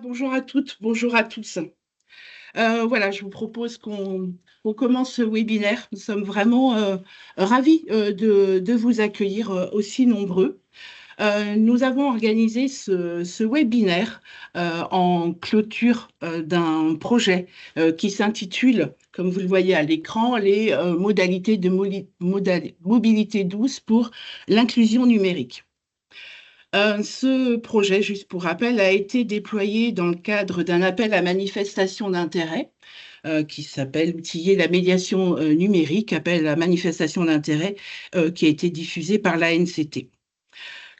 Bonjour à toutes, bonjour à tous. Voilà, je vous propose qu'on commence ce webinaire. Nous sommes vraiment ravis de vous accueillir aussi nombreux. Nous avons organisé ce webinaire en clôture d'un projet qui s'intitule, comme vous le voyez à l'écran, les modalités de mobilité douce pour l'inclusion numérique. Ce projet, juste pour rappel, a été déployé dans le cadre d'un appel à manifestation d'intérêt qui s'appelle Outiller la médiation numérique, appel à manifestation d'intérêt qui a été diffusé par l'ANCT.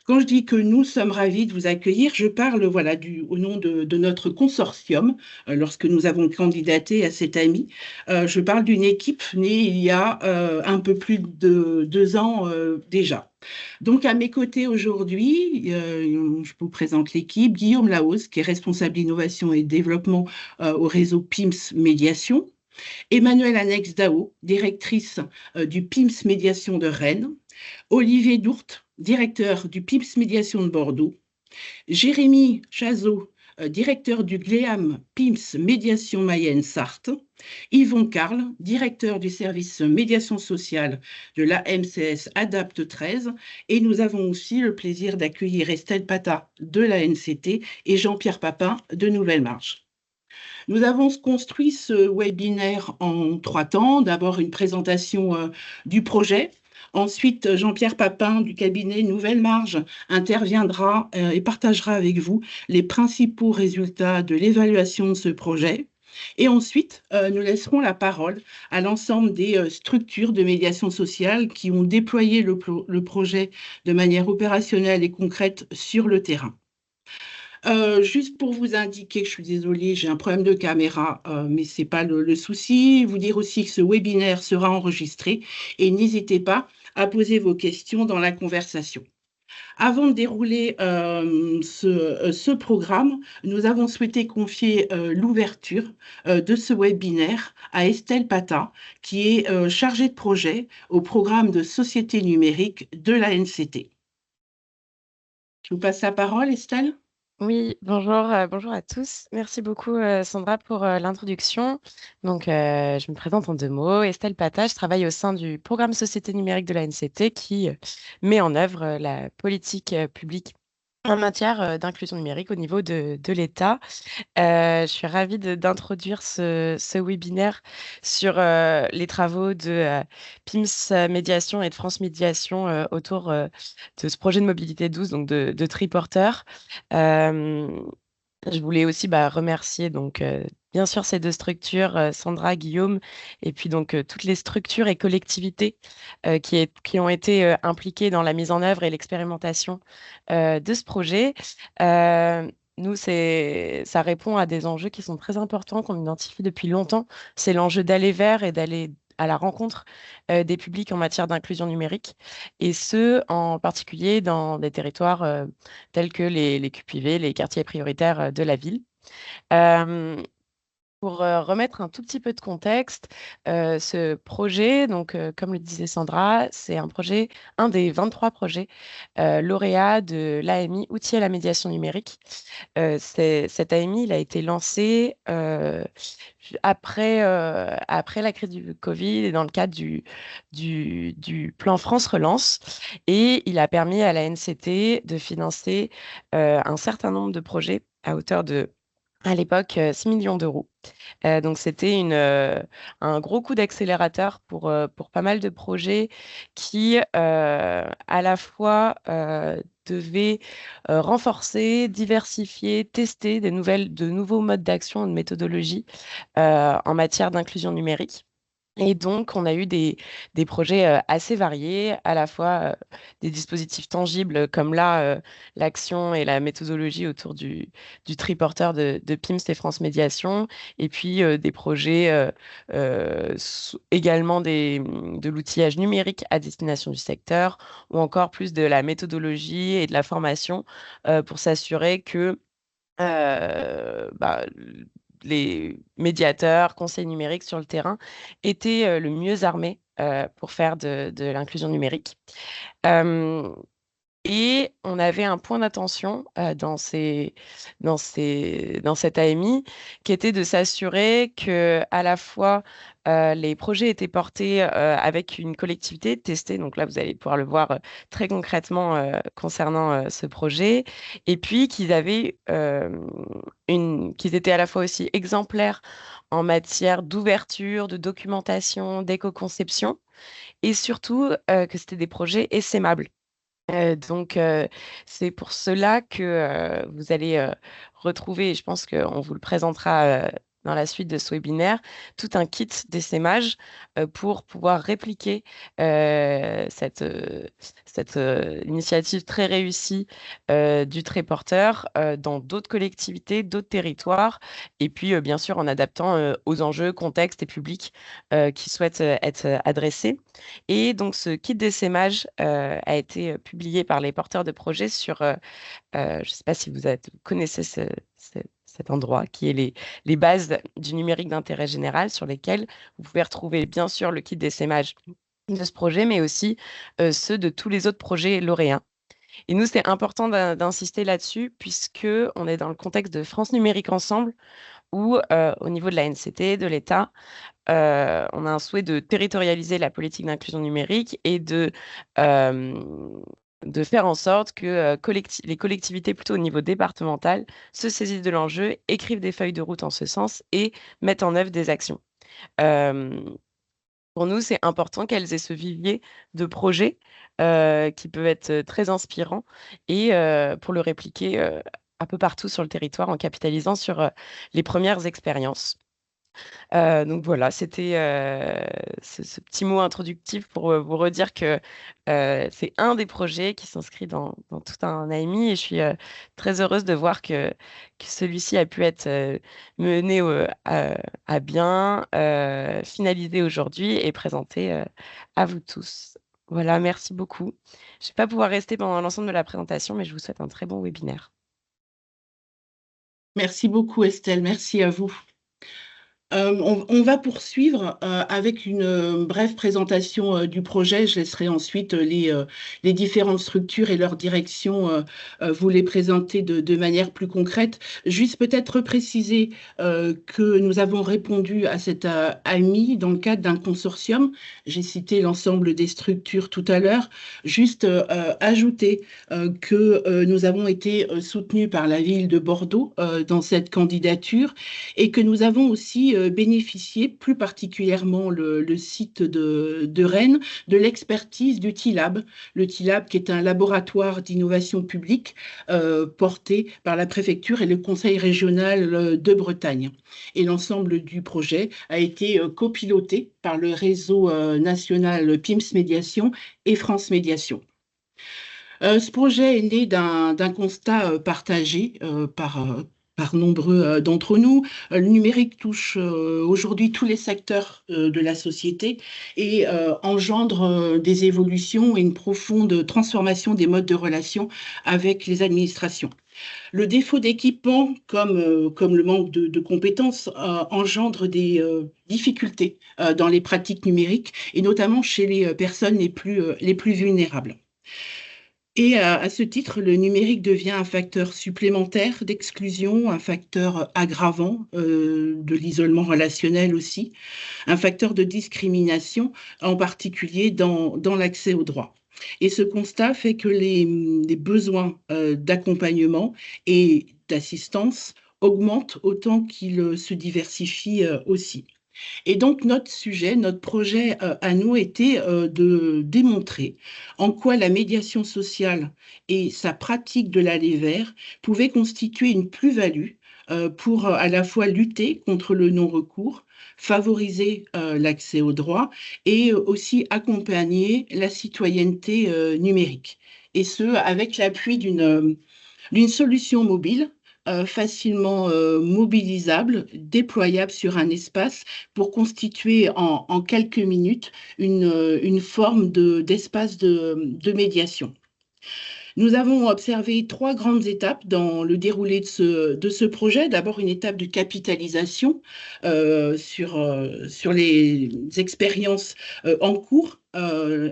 Quand je dis que nous sommes ravis de vous accueillir, je parle voilà, au nom de notre consortium, lorsque nous avons candidaté à cet AMI. Je parle d'une équipe née il y a un peu plus de 2 ans déjà. Donc, à mes côtés aujourd'hui, je vous présente l'équipe. Guillaume Lahoz, qui est responsable innovation et développement au réseau PIMS Médiation. Emmanuelle Annex Dao, directrice du PIMS Médiation de Rennes. Olivier Dourte, directeur du PIMS Médiation de Bordeaux. Jérémy Chazot, directeur du GLEAM PIMS Médiation Mayenne-Sarthe. Yvon Carle, directeur du service médiation sociale de la MCS ADAPT 13. Et nous avons aussi le plaisir d'accueillir Estelle Pata de la NCT et Jean-Pierre Papin de Nouvelle Marche. Nous avons construit ce webinaire en 3 temps. D'abord, une présentation du projet. Ensuite, Jean-Pierre Papin du cabinet Nouvelle Marge interviendra et partagera avec vous les principaux résultats de l'évaluation de ce projet. Et ensuite, nous laisserons la parole à l'ensemble des structures de médiation sociale qui ont déployé le projet de manière opérationnelle et concrète sur le terrain. Juste pour vous indiquer, je suis désolée, j'ai un problème de caméra, mais ce n'est pas le souci. Vous dire aussi que ce webinaire sera enregistré et n'hésitez pas à poser vos questions dans la conversation. Avant de dérouler ce programme, nous avons souhaité confier l'ouverture de ce webinaire à Estelle Pata, qui est chargée de projet au programme de société numérique de la NCT. Je vous passe la parole, Estelle. Oui, bonjour à tous. Merci beaucoup, Sandra, pour l'introduction. Donc, je me présente en 2 mots. Estelle Pata, je travaille au sein du programme Société numérique de la NCT qui met en œuvre la politique publique en matière d'inclusion numérique au niveau de l'État. Je suis ravie d'introduire ce webinaire sur les travaux de PIMS Médiation et de France Médiation autour de ce projet de mobilité douce, donc de Triporteur. Euh, je voulais aussi remercier donc bien sûr ces 2 structures, Sandra, Guillaume, et puis donc toutes les structures et collectivités qui ont été impliquées dans la mise en œuvre et l'expérimentation de ce projet. Euh, Nous, ça répond à des enjeux qui sont très importants qu'on identifie depuis longtemps. C'est l'enjeu d'aller vers et d'aller à la rencontre des publics en matière d'inclusion numérique, et ce, en particulier dans des territoires tels que les QPV, les quartiers prioritaires de la ville. Euh, pour remettre un tout petit peu de contexte, ce projet, donc comme le disait Sandra, c'est un des 23 projets lauréats de l'AMI Outils à la médiation numérique. Cet AMI, il a été lancé après la crise du Covid et dans le cadre du plan France Relance. Et il a permis à la NCT de financer un certain nombre de projets à hauteur de, à l'époque, 6 millions d'euros. Donc, c'était un gros coup d'accélérateur pour pas mal de projets qui, à la fois, devaient renforcer, diversifier, tester de nouveaux modes d'action et de méthodologie en matière d'inclusion numérique. Et donc, on a eu des projets assez variés, à la fois des dispositifs tangibles comme là, l'action et la méthodologie autour du triporteur de PIMS et France Médiation, et puis des projets également de l'outillage numérique à destination du secteur, ou encore plus de la méthodologie et de la formation pour s'assurer que les médiateurs, conseils numériques sur le terrain étaient le mieux armés pour faire de l'inclusion numérique. Euh, Et on avait un point d'attention dans cette AMI qui était de s'assurer que à la fois les projets étaient portés avec une collectivité testée. Donc là, vous allez pouvoir le voir très concrètement concernant ce projet. Et puis qu'ils étaient à la fois aussi exemplaires en matière d'ouverture, de documentation, d'éco-conception, et surtout que c'était des projets essaimables. Donc, c'est pour cela que vous allez retrouver, et je pense qu'on vous le présentera dans la suite de ce webinaire, tout un kit d'essaimage pour pouvoir répliquer cette initiative très réussie du Tréporteur dans d'autres collectivités, d'autres territoires, et puis bien sûr en adaptant aux enjeux, contextes et publics qui souhaitent être adressés. Et donc, ce kit d'essaimage a été publié par les porteurs de projets sur, je ne sais pas si vous connaissez cet endroit, qui est les bases du numérique d'intérêt général, sur lesquelles vous pouvez retrouver bien sûr le kit d'essaimage de ce projet, mais aussi ceux de tous les autres projets lauréats. Et nous, c'est important d'insister là-dessus, puisque on est dans le contexte de France Numérique Ensemble, où au niveau de la NCT, de l'État, on a un souhait de territorialiser la politique d'inclusion numérique et euh, de faire en sorte que les collectivités, plutôt au niveau départemental, se saisissent de l'enjeu, écrivent des feuilles de route en ce sens et mettent en œuvre des actions. Euh, pour nous, c'est important qu'elles aient ce vivier de projets qui peut être très inspirant, et pour le répliquer un peu partout sur le territoire en capitalisant sur les premières expériences. Donc voilà, c'était ce petit mot introductif pour vous redire que c'est un des projets qui s'inscrit dans tout un AMI, et je suis très heureuse de voir que celui-ci a pu être mené à bien, finalisé aujourd'hui et présenté à vous tous. Voilà, merci beaucoup. Je ne vais pas pouvoir rester pendant l'ensemble de la présentation, mais je vous souhaite un très bon webinaire. Merci beaucoup, Estelle. Merci à vous. On va poursuivre avec une brève présentation du projet. Je laisserai ensuite les différentes structures et leur direction vous les présenter de manière plus concrète. Juste peut-être préciser que nous avons répondu à cette AMI dans le cadre d'un consortium. J'ai cité l'ensemble des structures tout à l'heure. Juste ajouter que nous avons été soutenus par la ville de Bordeaux dans cette candidature, et que nous avons aussi bénéficié, plus particulièrement le site de Rennes, de l'expertise du TILAB. Le TILAB, qui est un laboratoire d'innovation publique porté par la préfecture et le conseil régional de Bretagne. Et l'ensemble du projet a été copiloté par le réseau national PIMS Médiation et France Médiation. Ce projet est né d'un constat partagé par nombreux d'entre nous. Le numérique touche aujourd'hui tous les secteurs de la société et engendre des évolutions et une profonde transformation des modes de relation avec les administrations. Le défaut d'équipement, comme le manque de compétences, engendre des difficultés dans les pratiques numériques, et notamment chez les personnes les plus vulnérables. Et à ce titre, le numérique devient un facteur supplémentaire d'exclusion, un facteur aggravant de l'isolement relationnel aussi, un facteur de discrimination, en particulier dans l'accès aux droits. Et ce constat fait que les besoins d'accompagnement et d'assistance augmentent autant qu'ils se diversifient aussi. Et donc, notre sujet, notre projet à nous était de démontrer en quoi la médiation sociale et sa pratique de l'aller vers pouvaient constituer une plus-value pour à la fois lutter contre le non-recours, favoriser l'accès aux droits et aussi accompagner la citoyenneté numérique. Et ce, avec l'appui d'une solution mobile facilement mobilisable, déployable sur un espace pour constituer en quelques minutes une forme d'espace de médiation. Nous avons observé trois grandes étapes dans le déroulé de ce projet. D'abord, une étape de capitalisation sur les expériences en cours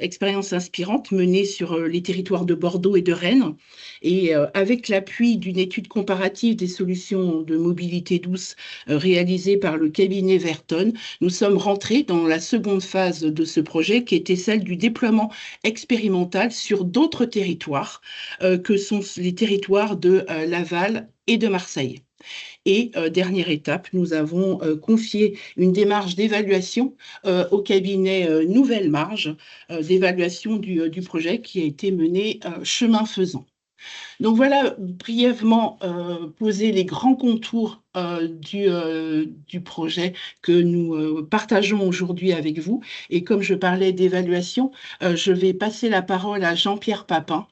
expérience inspirante menée sur les territoires de Bordeaux et de Rennes. Et avec l'appui d'une étude comparative des solutions de mobilité douce réalisée par le cabinet Verton, nous sommes rentrés dans la seconde phase de ce projet qui était celle du déploiement expérimental sur d'autres territoires que sont les territoires de Laval et de Marseille. Et dernière étape, nous avons confié une démarche d'évaluation au cabinet Nouvelle Marge, d'évaluation du projet qui a été mené chemin faisant. Donc voilà, brièvement poser les grands contours du projet que nous partageons aujourd'hui avec vous. Et comme je parlais d'évaluation, je vais passer la parole à Jean-Pierre Papin,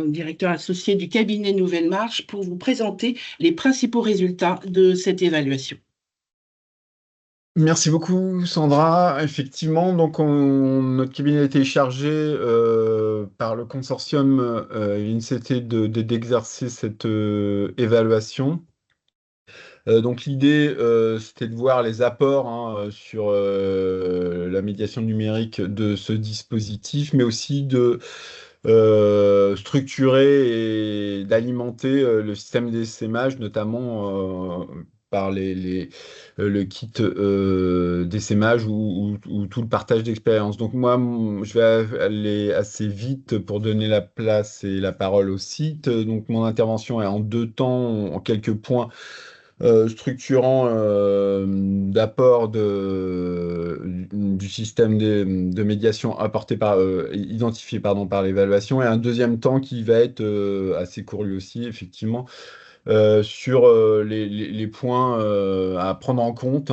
directeur associé du cabinet Nouvelle Marche, pour vous présenter les principaux résultats de cette évaluation. Merci beaucoup, Sandra. Effectivement, donc notre cabinet a été chargé par le consortium INCT d'exercer cette évaluation. Donc l'idée, c'était de voir les apports sur la médiation numérique de ce dispositif, mais aussi de structurer et d'alimenter le système d'essaimage, notamment par le kit d'essaimage ou tout le partage d'expérience. Donc moi, je vais aller assez vite pour donner la place et la parole au site. Donc mon intervention est en deux temps, en quelques points structurant d'apport du système de médiation identifié par l'évaluation, et un deuxième temps qui va être assez court lui aussi, effectivement, sur les points à prendre en compte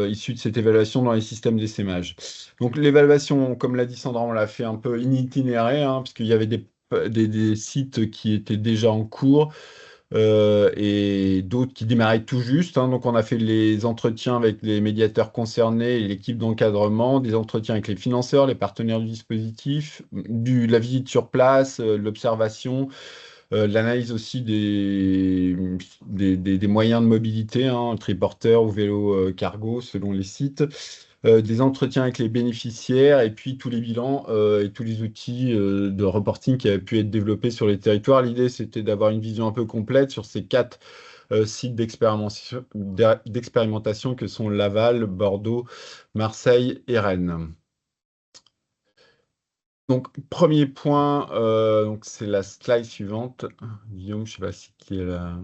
issus de cette évaluation dans les systèmes d'essaimage. Donc l'évaluation, comme l'a dit Sandra, on l'a fait un peu itinéraire, puisqu'il y avait des sites qui étaient déjà en cours, et d'autres qui démarraient tout juste. Donc, on a fait les entretiens avec les médiateurs concernés et l'équipe d'encadrement, des entretiens avec les financeurs, les partenaires du dispositif, la visite sur place, l'observation, l'analyse aussi des moyens de mobilité, triporteur ou vélo cargo selon les sites. Des entretiens avec les bénéficiaires et puis tous les bilans et tous les outils de reporting qui avaient pu être développés sur les territoires. L'idée, c'était d'avoir une vision un peu complète sur ces 4 sites d'expérimentation que sont Laval, Bordeaux, Marseille et Rennes. Donc, premier point, donc c'est la slide suivante. Guillaume, je ne sais pas si qui est là.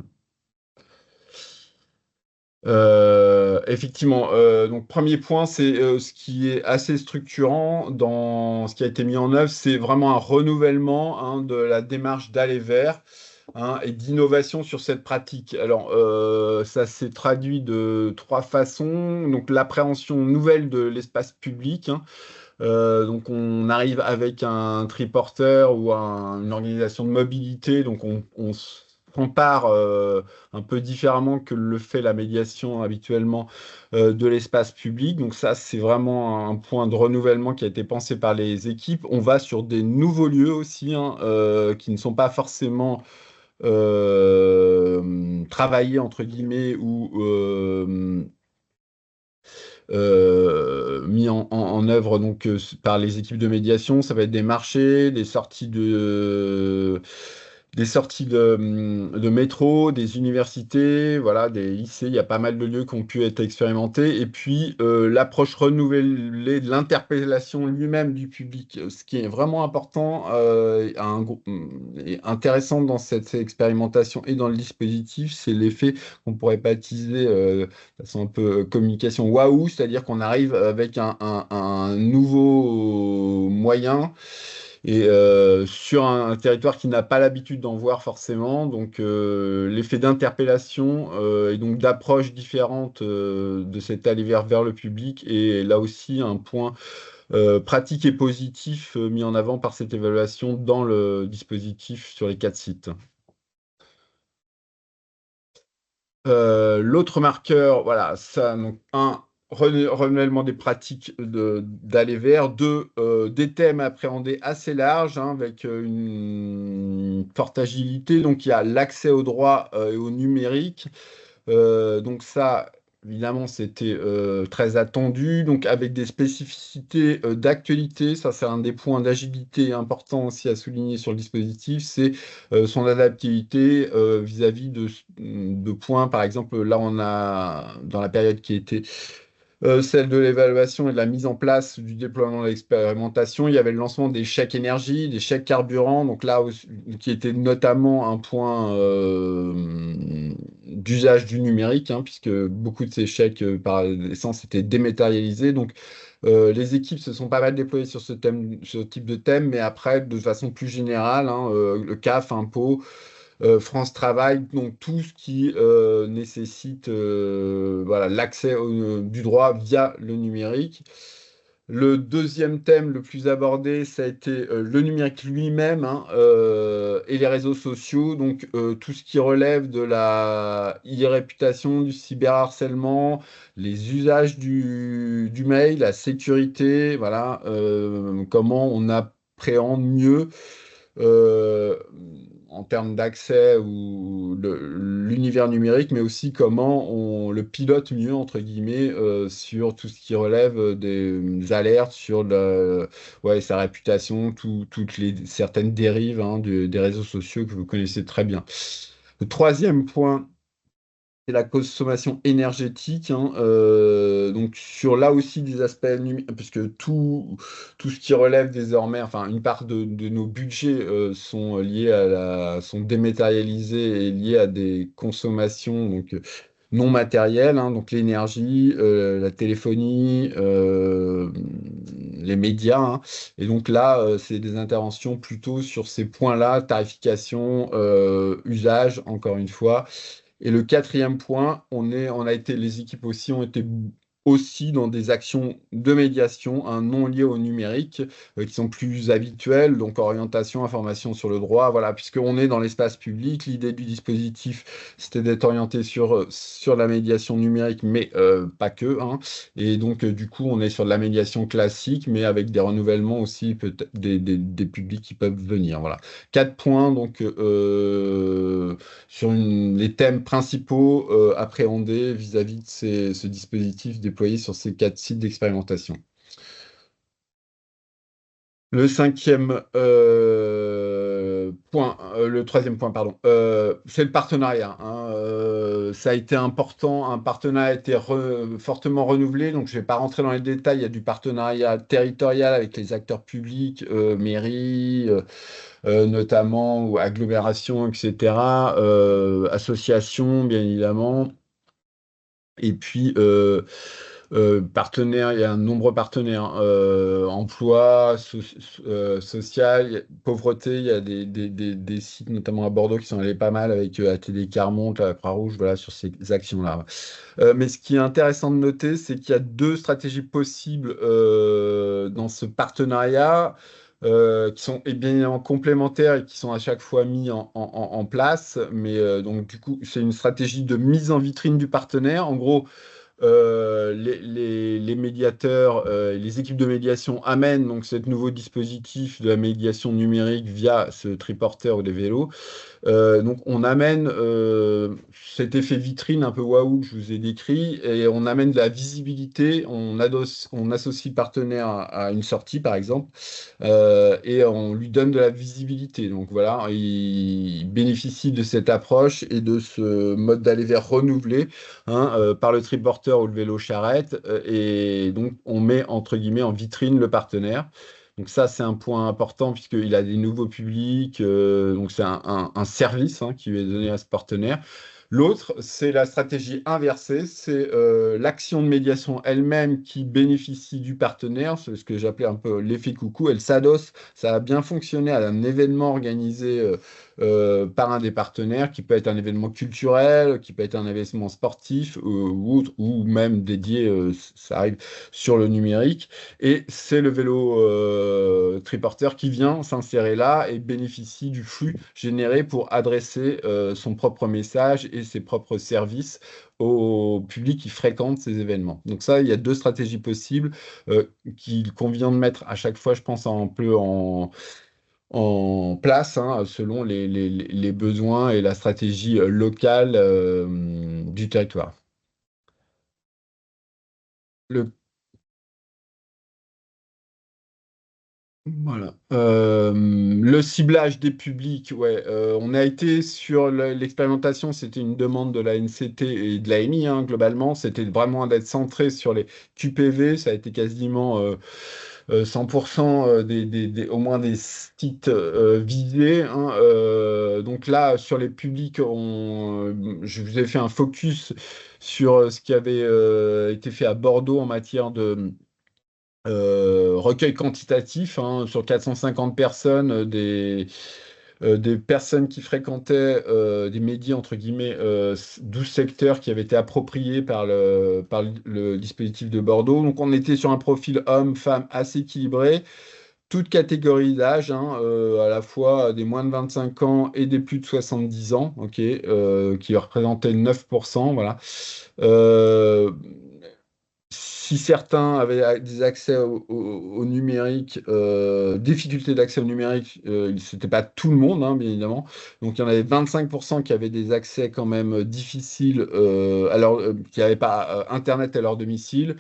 Effectivement, donc premier point, c'est ce qui est assez structurant dans ce qui a été mis en œuvre, c'est vraiment un renouvellement de la démarche d'aller vers et d'innovation sur cette pratique. Alors, ça s'est traduit de 3 façons. Donc, l'appréhension nouvelle de l'espace public. Donc, on arrive avec un triporteur ou une organisation de mobilité. Donc, on s'empare un peu différemment que le fait la médiation habituellement de l'espace public. Donc, ça, c'est vraiment un point de renouvellement qui a été pensé par les équipes. On va sur des nouveaux lieux aussi, qui ne sont pas forcément travaillés, entre guillemets, ou mis en œuvre donc par les équipes de médiation. Ça va être des marchés, des sorties de métro, des universités, voilà, des lycées. Il y a pas mal de lieux qui ont pu être expérimentés. Et puis l'approche renouvelée de l'interpellation lui-même du public, ce qui est vraiment important et intéressant dans cette expérimentation et dans le dispositif, c'est l'effet qu'on pourrait baptiser de façon un peu communication waouh, c'est-à-dire qu'on arrive avec un nouveau moyen et sur un territoire qui n'a pas l'habitude d'en voir forcément. Donc l'effet d'interpellation et donc d'approche différente de cet aller vers le public est là aussi un point pratique et positif mis en avant par cette évaluation dans le dispositif sur les 4 sites. L'autre marqueur, voilà, ça, donc renouvellement des pratiques d'aller vers, 2, des thèmes appréhendés assez larges, avec une forte agilité. Donc, il y a l'accès au droit et au numérique. Donc ça, évidemment, c'était très attendu, donc avec des spécificités d'actualité. Ça, c'est un des points d'agilité importants aussi à souligner sur le dispositif, c'est son adaptivité vis-à-vis de points. Par exemple, là, on a, dans la période qui était celle de l'évaluation et de la mise en place du déploiement de l'expérimentation. Il y avait le lancement des chèques énergie, des chèques carburant, donc là, qui était notamment un point d'usage du numérique, hein, puisque beaucoup de ces chèques par essence étaient dématérialisés. Donc, les équipes se sont pas mal déployées sur ce thème, ce type de thème, mais après, de façon plus générale, hein, le CAF, impôts, France Travail, donc tout ce qui nécessite voilà, l'accès du droit via le numérique. Le deuxième thème le plus abordé, ça a été le numérique lui-même, hein, et les réseaux sociaux, donc tout ce qui relève de la e-réputation, du cyberharcèlement, les usages du mail, la sécurité, voilà, comment on appréhende mieux euh, en termes d'accès ou l'univers numérique, mais aussi comment on le pilote mieux, entre guillemets, sur tout ce qui relève des alertes sur ouais, sa réputation, toutes les certaines dérives hein, des réseaux sociaux que vous connaissez très bien. Le troisième point, c'est la consommation énergétique, hein, donc sur là aussi des aspects numériques, puisque tout ce qui relève désormais, enfin une part de nos budgets sont liés sont dématérialisés et liés à des consommations donc non matérielles, hein, donc l'énergie, la téléphonie, les médias, hein. Et donc là, c'est des interventions plutôt sur ces points-là, tarification, usage, encore une fois. Et le quatrième point, on a été, les équipes aussi ont été aussi dans des actions de médiation, un non liées au numérique, qui sont plus habituelles, donc orientation, information sur le droit, voilà, puisqu'on est dans l'espace public, l'idée du dispositif, c'était d'être orienté sur la médiation numérique, mais pas que, hein. Et donc, du coup, on est sur de la médiation classique, mais avec des renouvellements aussi, peut-être des publics qui peuvent venir, voilà. 4 points, donc, sur les thèmes principaux appréhendés vis-à-vis de ce dispositif déployé sur ces 4 sites d'expérimentation. Le cinquième point, le troisième point, pardon, c'est le partenariat, hein. Ça a été important, un partenariat a été fortement renouvelé, donc je ne vais pas rentrer dans les détails, il y a du partenariat territorial avec les acteurs publics, mairies, notamment, ou agglomérations, etc., associations, bien évidemment. Et puis, partenaires, il y a un nombreux partenaires, emploi, social, pauvreté, il y a des sites, notamment à Bordeaux, qui sont allés pas mal avec ATD Carmonte, la Croix-Rouge, voilà, sur ces actions-là. Mais ce qui est intéressant de noter, c'est qu'il y a 2 stratégies possibles dans ce partenariat. Qui sont bien évidemment complémentaires et qui sont à chaque fois mis en place. Mais donc, du coup, c'est une stratégie de mise en vitrine du partenaire. En gros, les médiateurs, les équipes de médiation amènent donc ce nouveau dispositif de la médiation numérique via ce triporteur ou des vélos. Donc on amène cet effet vitrine un peu waouh que je vous ai décrit et on amène de la visibilité, on associe le partenaire à une sortie par exemple et on lui donne de la visibilité. Donc voilà, il bénéficie de cette approche et de ce mode d'aller vers renouvelé hein, par le triporteur ou le vélo charrette et donc on met entre guillemets en vitrine le partenaire. Donc ça, c'est un point important puisqu'il a des nouveaux publics, donc c'est un service hein, qui lui est donné à ce partenaire. L'autre, c'est la stratégie inversée, c'est l'action de médiation elle-même qui bénéficie du partenaire, c'est ce que j'appelais un peu l'effet coucou, elle s'adosse, ça a bien fonctionné à un événement organisé par un des partenaires, qui peut être un événement culturel, qui peut être un événement sportif ou même dédié, ça arrive, sur le numérique. Et c'est le vélo triporteur qui vient s'insérer là et bénéficie du flux généré pour adresser son propre message et ses propres services au public qui fréquente ces événements. Donc ça, il y a 2 stratégies possibles qu'il convient de mettre à chaque fois, je pense, un peu en place hein, selon les besoins et la stratégie locale du territoire. le Voilà. Le ciblage des publics, ouais. On a été sur l'expérimentation, c'était une demande de la NCT et de l'AMI, hein, globalement. C'était vraiment d'être centré sur les QPV. Ça a été quasiment 100% au moins des sites visés, hein. Donc là, sur les publics, je vous ai fait un focus sur ce qui avait été fait à Bordeaux en matière de recueil quantitatif, hein, sur 450 personnes, des personnes qui fréquentaient des médias, entre guillemets, 12 secteurs qui avaient été appropriés par le dispositif de Bordeaux. Donc on était sur un profil homme-femme assez équilibré, toute catégorie d'âge, hein, à la fois des moins de 25 ans et des plus de 70 ans, ok, qui représentaient 9%, voilà. Euh, Si certains avaient des accès au numérique, difficultés d'accès au numérique, c'était pas tout le monde, hein, bien évidemment. Donc il y en avait 25% qui avaient des accès quand même difficiles, qui n'avaient pas Internet à leur domicile.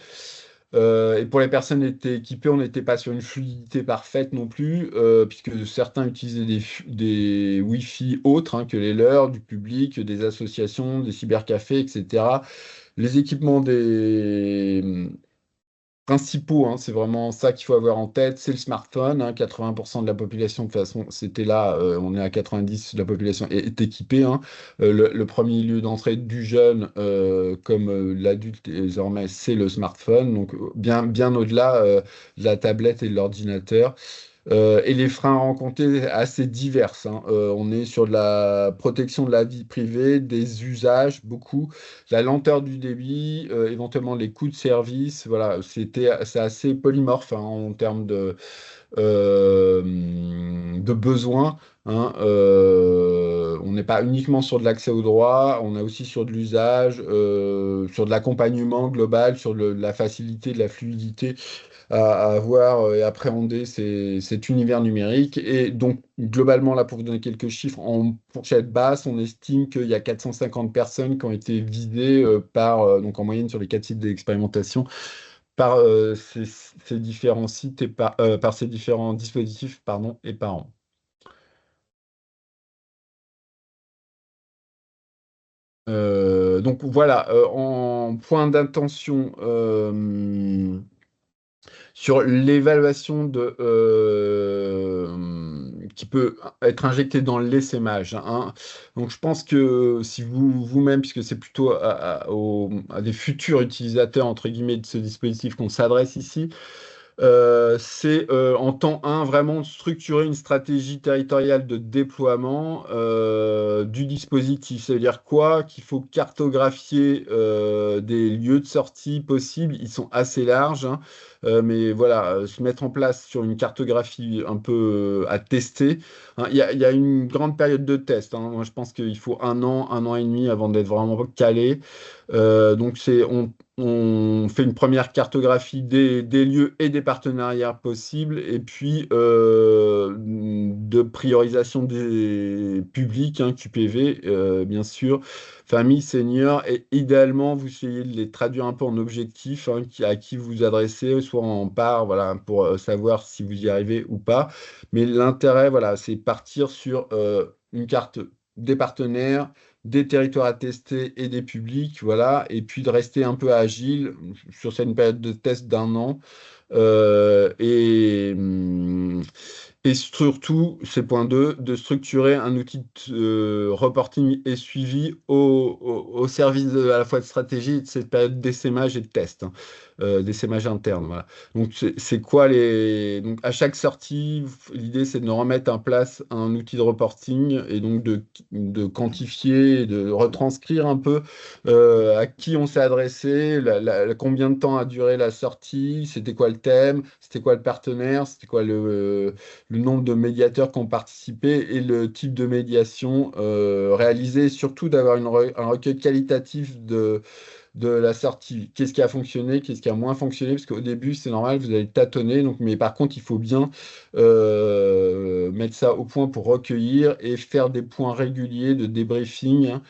Et pour les personnes qui étaient équipées, on n'était pas sur une fluidité parfaite non plus, puisque certains utilisaient des Wi-Fi autres, hein, que les leurs, du public, des associations, des cybercafés, etc. Les équipements des principaux, hein, c'est vraiment ça qu'il faut avoir en tête, c'est le smartphone, hein, 80% de la population, de toute façon, c'était là, on est à 90, la population est équipée, hein. Le premier lieu d'entrée du jeune, comme l'adulte désormais, c'est le smartphone, donc bien, bien au-delà de la tablette et de l'ordinateur. Et les freins rencontrés assez divers, hein. On est sur de la protection de la vie privée, des usages, beaucoup, la lenteur du débit, éventuellement les coûts de service. Voilà, c'est assez polymorphe, hein, en termes de besoins, hein. On n'est pas uniquement sur de l'accès au droit, on est aussi sur de l'usage, sur de l'accompagnement global, sur la facilité, de la fluidité à avoir et appréhender cet univers numérique. Et donc, globalement, là, pour vous donner quelques chiffres, en fourchette basse, on estime qu'il y a 450 personnes qui ont été visées donc en moyenne sur les 4 sites d'expérimentation, par ces différents sites et par ces différents dispositifs, pardon, et par an. Donc voilà, en point d'intention, sur l'évaluation qui peut être injectée dans l'essaimage, hein. Donc, je pense que si vous-même, puisque c'est plutôt à des futurs utilisateurs, entre guillemets, de ce dispositif qu'on s'adresse ici, c'est en temps 1 vraiment structurer une stratégie territoriale de déploiement du dispositif. Ça veut dire quoi? Qu'il faut cartographier des lieux de sortie possibles. Ils sont assez larges, hein. Mais voilà, se mettre en place sur une cartographie un peu à tester, hein. Il y a une grande période de test, hein. Moi, je pense qu'il faut un an et demi avant d'être vraiment calé. Donc, on fait une première cartographie des lieux et des partenariats possibles, et puis de priorisation des publics, hein, QPV, bien sûr, famille, seniors, et idéalement, vous essayez de les traduire un peu en objectifs, hein, à qui vous adressez, soit en part, voilà, pour savoir si vous y arrivez ou pas. Mais l'intérêt, voilà, c'est partir sur une carte des partenaires, des territoires à tester et des publics, voilà, et puis de rester un peu agile sur cette période de test d'un an. Euh, et, hum, et surtout, c'est point 2, de structurer un outil de reporting et suivi au service à la fois de stratégie et de cette période d'essaimage et de test, hein, d'essaimage interne. Voilà. Donc, c'est quoi donc, à chaque sortie, l'idée, c'est de remettre en place un outil de reporting et donc de quantifier, de retranscrire un peu à qui on s'est adressé, combien de temps a duré la sortie, c'était quoi le thème, c'était quoi le partenaire, c'était quoi le nombre de médiateurs qui ont participé et le type de médiation réalisée, et surtout d'avoir un recueil qualitatif de la sortie. Qu'est-ce qui a fonctionné, qu'est-ce qui a moins fonctionné? Parce qu'au début, c'est normal, vous allez tâtonner. Donc, mais par contre, il faut bien mettre ça au point pour recueillir et faire des points réguliers de débriefing, hein,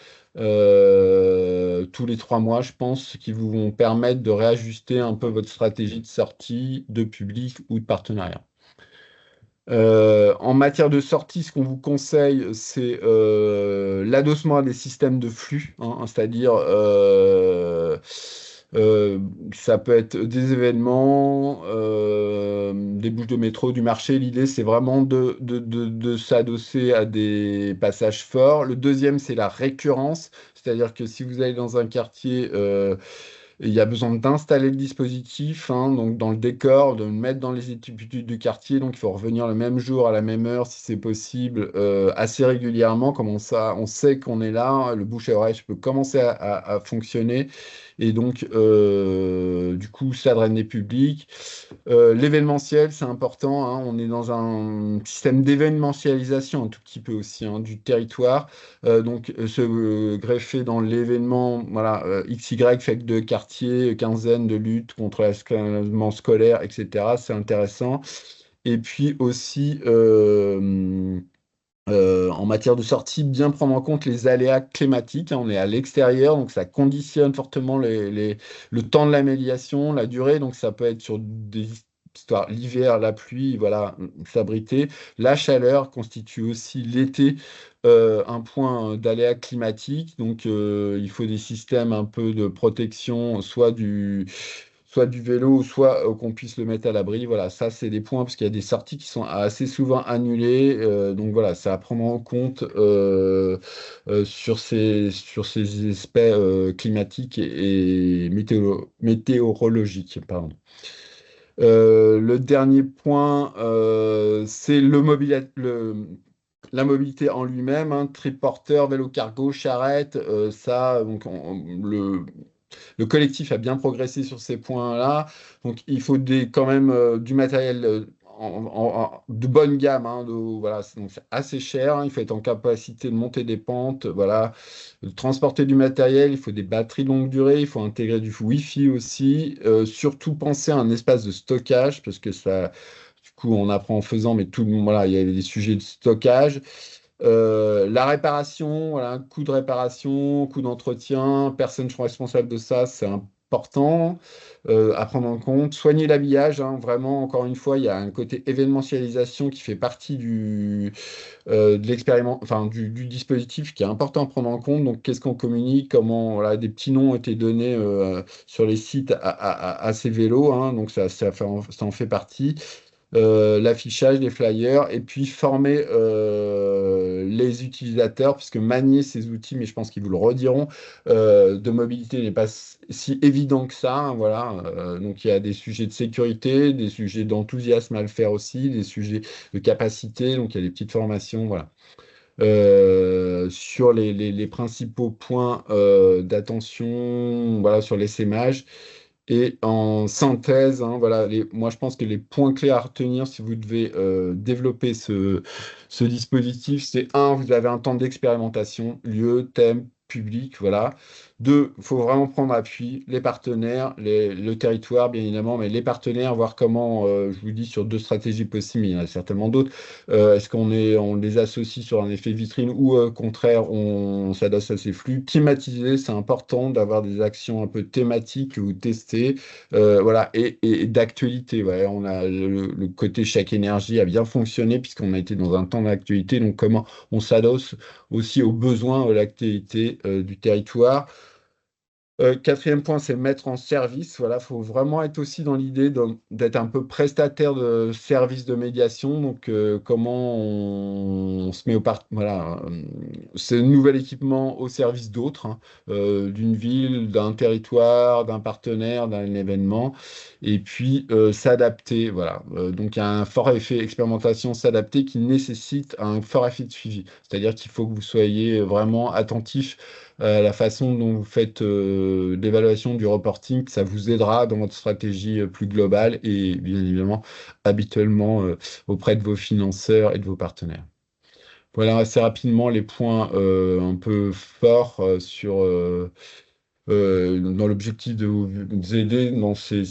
tous les 3 mois, je pense, qui vous vont permettre de réajuster un peu votre stratégie de sortie, de public ou de partenariat. En matière de sortie, ce qu'on vous conseille, c'est l'adossement à des systèmes de flux, hein, c'est-à-dire euh, ça peut être des événements, des bouches de métro, du marché. L'idée, c'est vraiment de s'adosser à des passages forts. Le deuxième, c'est la récurrence, c'est-à-dire que si vous allez dans un quartier, il y a besoin d'installer le dispositif, hein, donc dans le décor, de le mettre dans les études du quartier. Donc, il faut revenir le même jour, à la même heure, si c'est possible, assez régulièrement. Comme ça, on sait qu'on est là, le bouche à oreille peut commencer à fonctionner. Et donc, du coup, ça draine les publics. L'événementiel, c'est important, hein. On est dans un système d'événementialisation un tout petit peu aussi, hein, du territoire. Donc, se greffer dans l'événement, voilà, XY, fête de quartier, quinzaine de lutte contre l'harcèlement scolaire, etc. C'est intéressant. Et puis aussi, en matière de sortie, bien prendre en compte les aléas climatiques, hein. On est à l'extérieur, donc ça conditionne fortement le temps de la médiation, la durée. Donc ça peut être sur des histoires, l'hiver, la pluie, voilà, s'abriter. La chaleur constitue aussi l'été un point d'aléa climatique. Donc il faut des systèmes un peu de protection, soit du vélo, soit qu'on puisse le mettre à l'abri. Voilà, ça, c'est des points, parce qu'il y a des sorties qui sont assez souvent annulées. Donc voilà, c'est à prendre en compte sur ces aspects climatiques et météorologiques. Pardon. Le dernier point, c'est la mobilité en lui-même, hein, triporteur, vélo cargo, charrette, ça, donc le collectif a bien progressé sur ces points-là. Donc, il faut quand même du matériel de bonne gamme, hein, voilà, donc c'est assez cher, hein. Il faut être en capacité de monter des pentes, voilà, de transporter du matériel. Il faut des batteries longue durée. Il faut intégrer du Wi-Fi aussi. Surtout penser à un espace de stockage, parce que ça, du coup, on apprend en faisant, mais voilà, il y a des sujets de stockage. La réparation, voilà, coût de réparation, coût d'entretien, personne ne sont responsables de ça, c'est important à prendre en compte. Soigner l'habillage, hein, vraiment, encore une fois, il y a un côté événementialisation qui fait partie de l'expériment, enfin, du dispositif, qui est important à prendre en compte. Donc, qu'est-ce qu'on communique, comment, voilà, des petits noms ont été donnés sur les sites à ces vélos, hein, donc ça en fait partie. L'affichage, les flyers, et puis former les utilisateurs, puisque manier ces outils, mais je pense qu'ils vous le rediront, de mobilité n'est pas si évident que ça, hein, voilà. Donc il y a des sujets de sécurité, des sujets d'enthousiasme à le faire aussi, des sujets de capacité, donc il y a des petites formations, voilà. Sur les principaux points d'attention, voilà, sur l'essaimage. Et en synthèse, hein, voilà, moi je pense que les points clés à retenir si vous devez développer ce dispositif, c'est un, vous avez un temps d'expérimentation, lieu, thème, public, voilà. Deux, il faut vraiment prendre appui, les partenaires, le territoire, bien évidemment, mais les partenaires, voir comment, je vous dis sur 2 stratégies possibles, mais il y en a certainement d'autres. Est-ce on les associe sur un effet vitrine ou au contraire, on s'adosse à ces flux? Thématiser, c'est important d'avoir des actions un peu thématiques ou testées, voilà, et d'actualité. Ouais. On a le côté chaque énergie a bien fonctionné puisqu'on a été dans un temps d'actualité. Donc, comment on s'adosse aussi aux besoins de l'actualité du territoire. Quatrième point, c'est mettre en service. Voilà, faut vraiment être aussi dans l'idée d'être un peu prestataire de services de médiation. Donc, comment on se met voilà, ce nouvel équipement au service d'autres, hein, d'une ville, d'un territoire, d'un partenaire, d'un événement, et puis s'adapter. Voilà. Donc, il y a un fort effet expérimentation, s'adapter qui nécessite un fort effet de suivi. C'est-à-dire qu'il faut que vous soyez vraiment attentif la façon dont vous faites l'évaluation du reporting, ça vous aidera dans votre stratégie plus globale et bien évidemment habituellement auprès de vos financeurs et de vos partenaires. Voilà assez rapidement les points un peu forts dans l'objectif de vous aider dans ces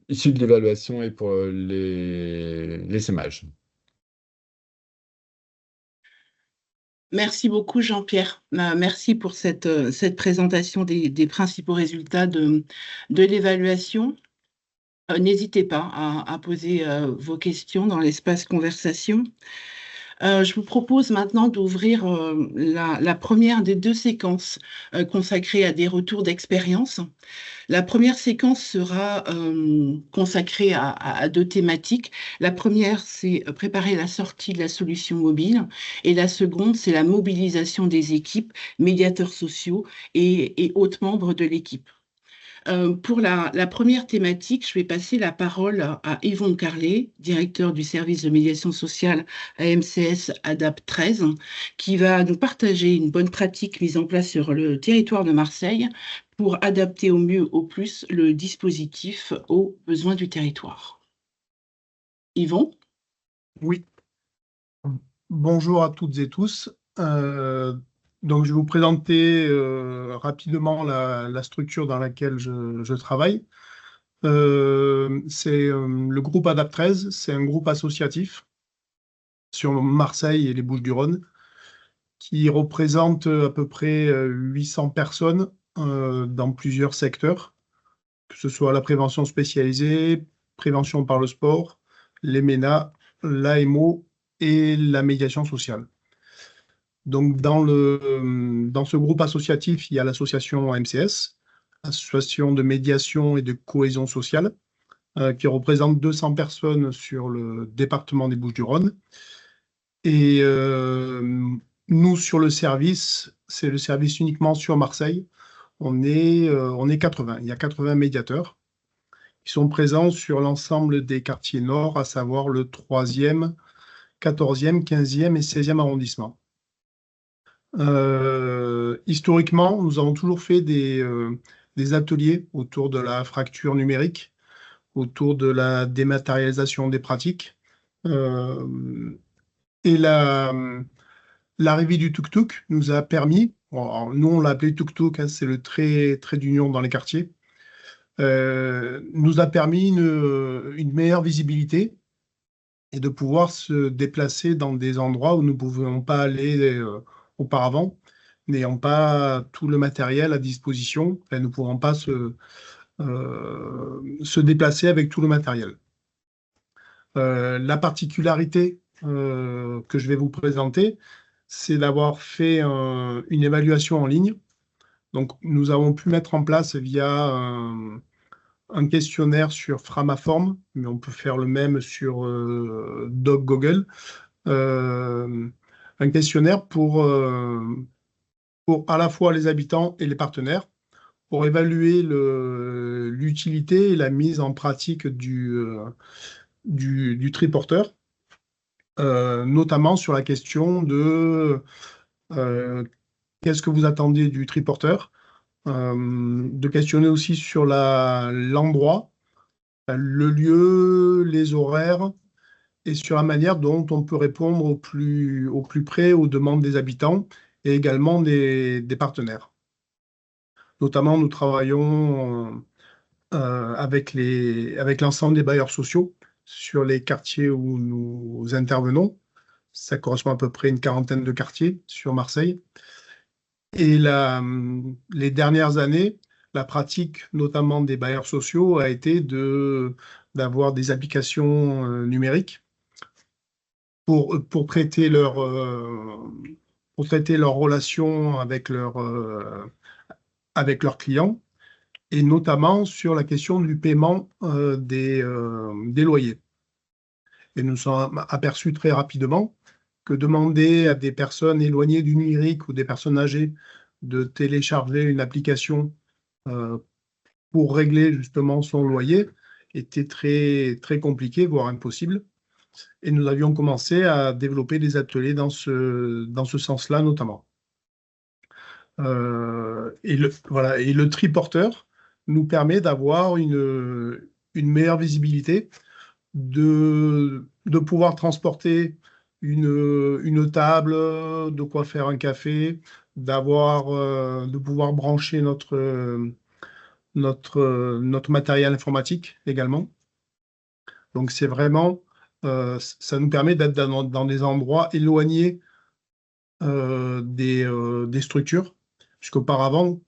issues de l'évaluation et pour les SMH. Merci beaucoup, Jean-Pierre. Merci pour cette présentation des principaux résultats de l'évaluation. N'hésitez pas à poser vos questions dans l'espace conversation. Je vous propose maintenant d'ouvrir la première des deux séquences consacrées à des retours d'expérience. La première séquence sera consacrée à deux thématiques. La première, c'est préparer la sortie de la solution mobile. Et la seconde, c'est la mobilisation des équipes, médiateurs sociaux et autres membres de l'équipe. Pour la première thématique, je vais passer la parole à Yvon Carlet, directeur du service de médiation sociale à MCS ADAP 13, qui va nous partager une bonne pratique mise en place sur le territoire de Marseille pour adapter au mieux, au plus, le dispositif aux besoins du territoire. Yvon? Oui, bonjour à toutes et tous. Donc, je vais vous présenter rapidement la structure dans laquelle je travaille. C'est le groupe ADAP 13, c'est un groupe associatif sur Marseille et les Bouches-du-Rhône qui représente à peu près 800 personnes dans plusieurs secteurs, que ce soit la prévention spécialisée, prévention par le sport, les MENA, l'AMO et la médiation sociale. Donc, dans ce groupe associatif, il y a l'association MCS, Association de médiation et de cohésion sociale, qui représente 200 personnes sur le département des Bouches-du-Rhône. Et nous, sur le service, c'est le service uniquement sur Marseille. On est 80. Il y a 80 médiateurs qui sont présents sur l'ensemble des quartiers nord, à savoir le 3e, 14e, 15e et 16e arrondissement. Historiquement, nous avons toujours fait des ateliers autour de la fracture numérique, autour de la dématérialisation des pratiques. Et l'arrivée du tuk-tuk nous a permis, nous on l'a appelé tuk-tuk, hein, c'est le trait d'union dans les quartiers, nous a permis une meilleure visibilité et de pouvoir se déplacer dans des endroits où nous ne pouvions pas aller auparavant, n'ayant pas tout le matériel à disposition, et ne pouvant pas se déplacer avec tout le matériel. La particularité que je vais vous présenter, c'est d'avoir fait une évaluation en ligne. Donc, nous avons pu mettre en place via un questionnaire sur Framaform, mais on peut faire le même sur Doc Google, un questionnaire pour à la fois les habitants et les partenaires, pour évaluer l'utilité et la mise en pratique du triporteur, notamment sur la question de qu'est-ce que vous attendez du triporteur, de questionner aussi sur l'endroit, le lieu, les horaires, et sur la manière dont on peut répondre au plus près aux demandes des habitants et également des partenaires. Notamment, nous travaillons avec l'ensemble des bailleurs sociaux sur les quartiers où nous intervenons. Ça correspond à peu près à une quarantaine de quartiers sur Marseille. Et les dernières années, la pratique, notamment des bailleurs sociaux, a été d'avoir des applications numériques pour traiter leur relation avec leurs clients, et notamment sur la question du paiement des loyers. Et nous nous sommes aperçus très rapidement que demander à des personnes éloignées du numérique ou des personnes âgées de télécharger une application pour régler justement son loyer était très, très compliqué, voire impossible. Et nous avions commencé à développer des ateliers dans ce sens-là notamment. Et le triporteur nous permet d'avoir une meilleure visibilité, de pouvoir transporter une table, de quoi faire un café, de pouvoir brancher notre matériel informatique également. Donc c'est vraiment, ça nous permet d'être dans des endroits éloignés des structures, puisqu'auparavant,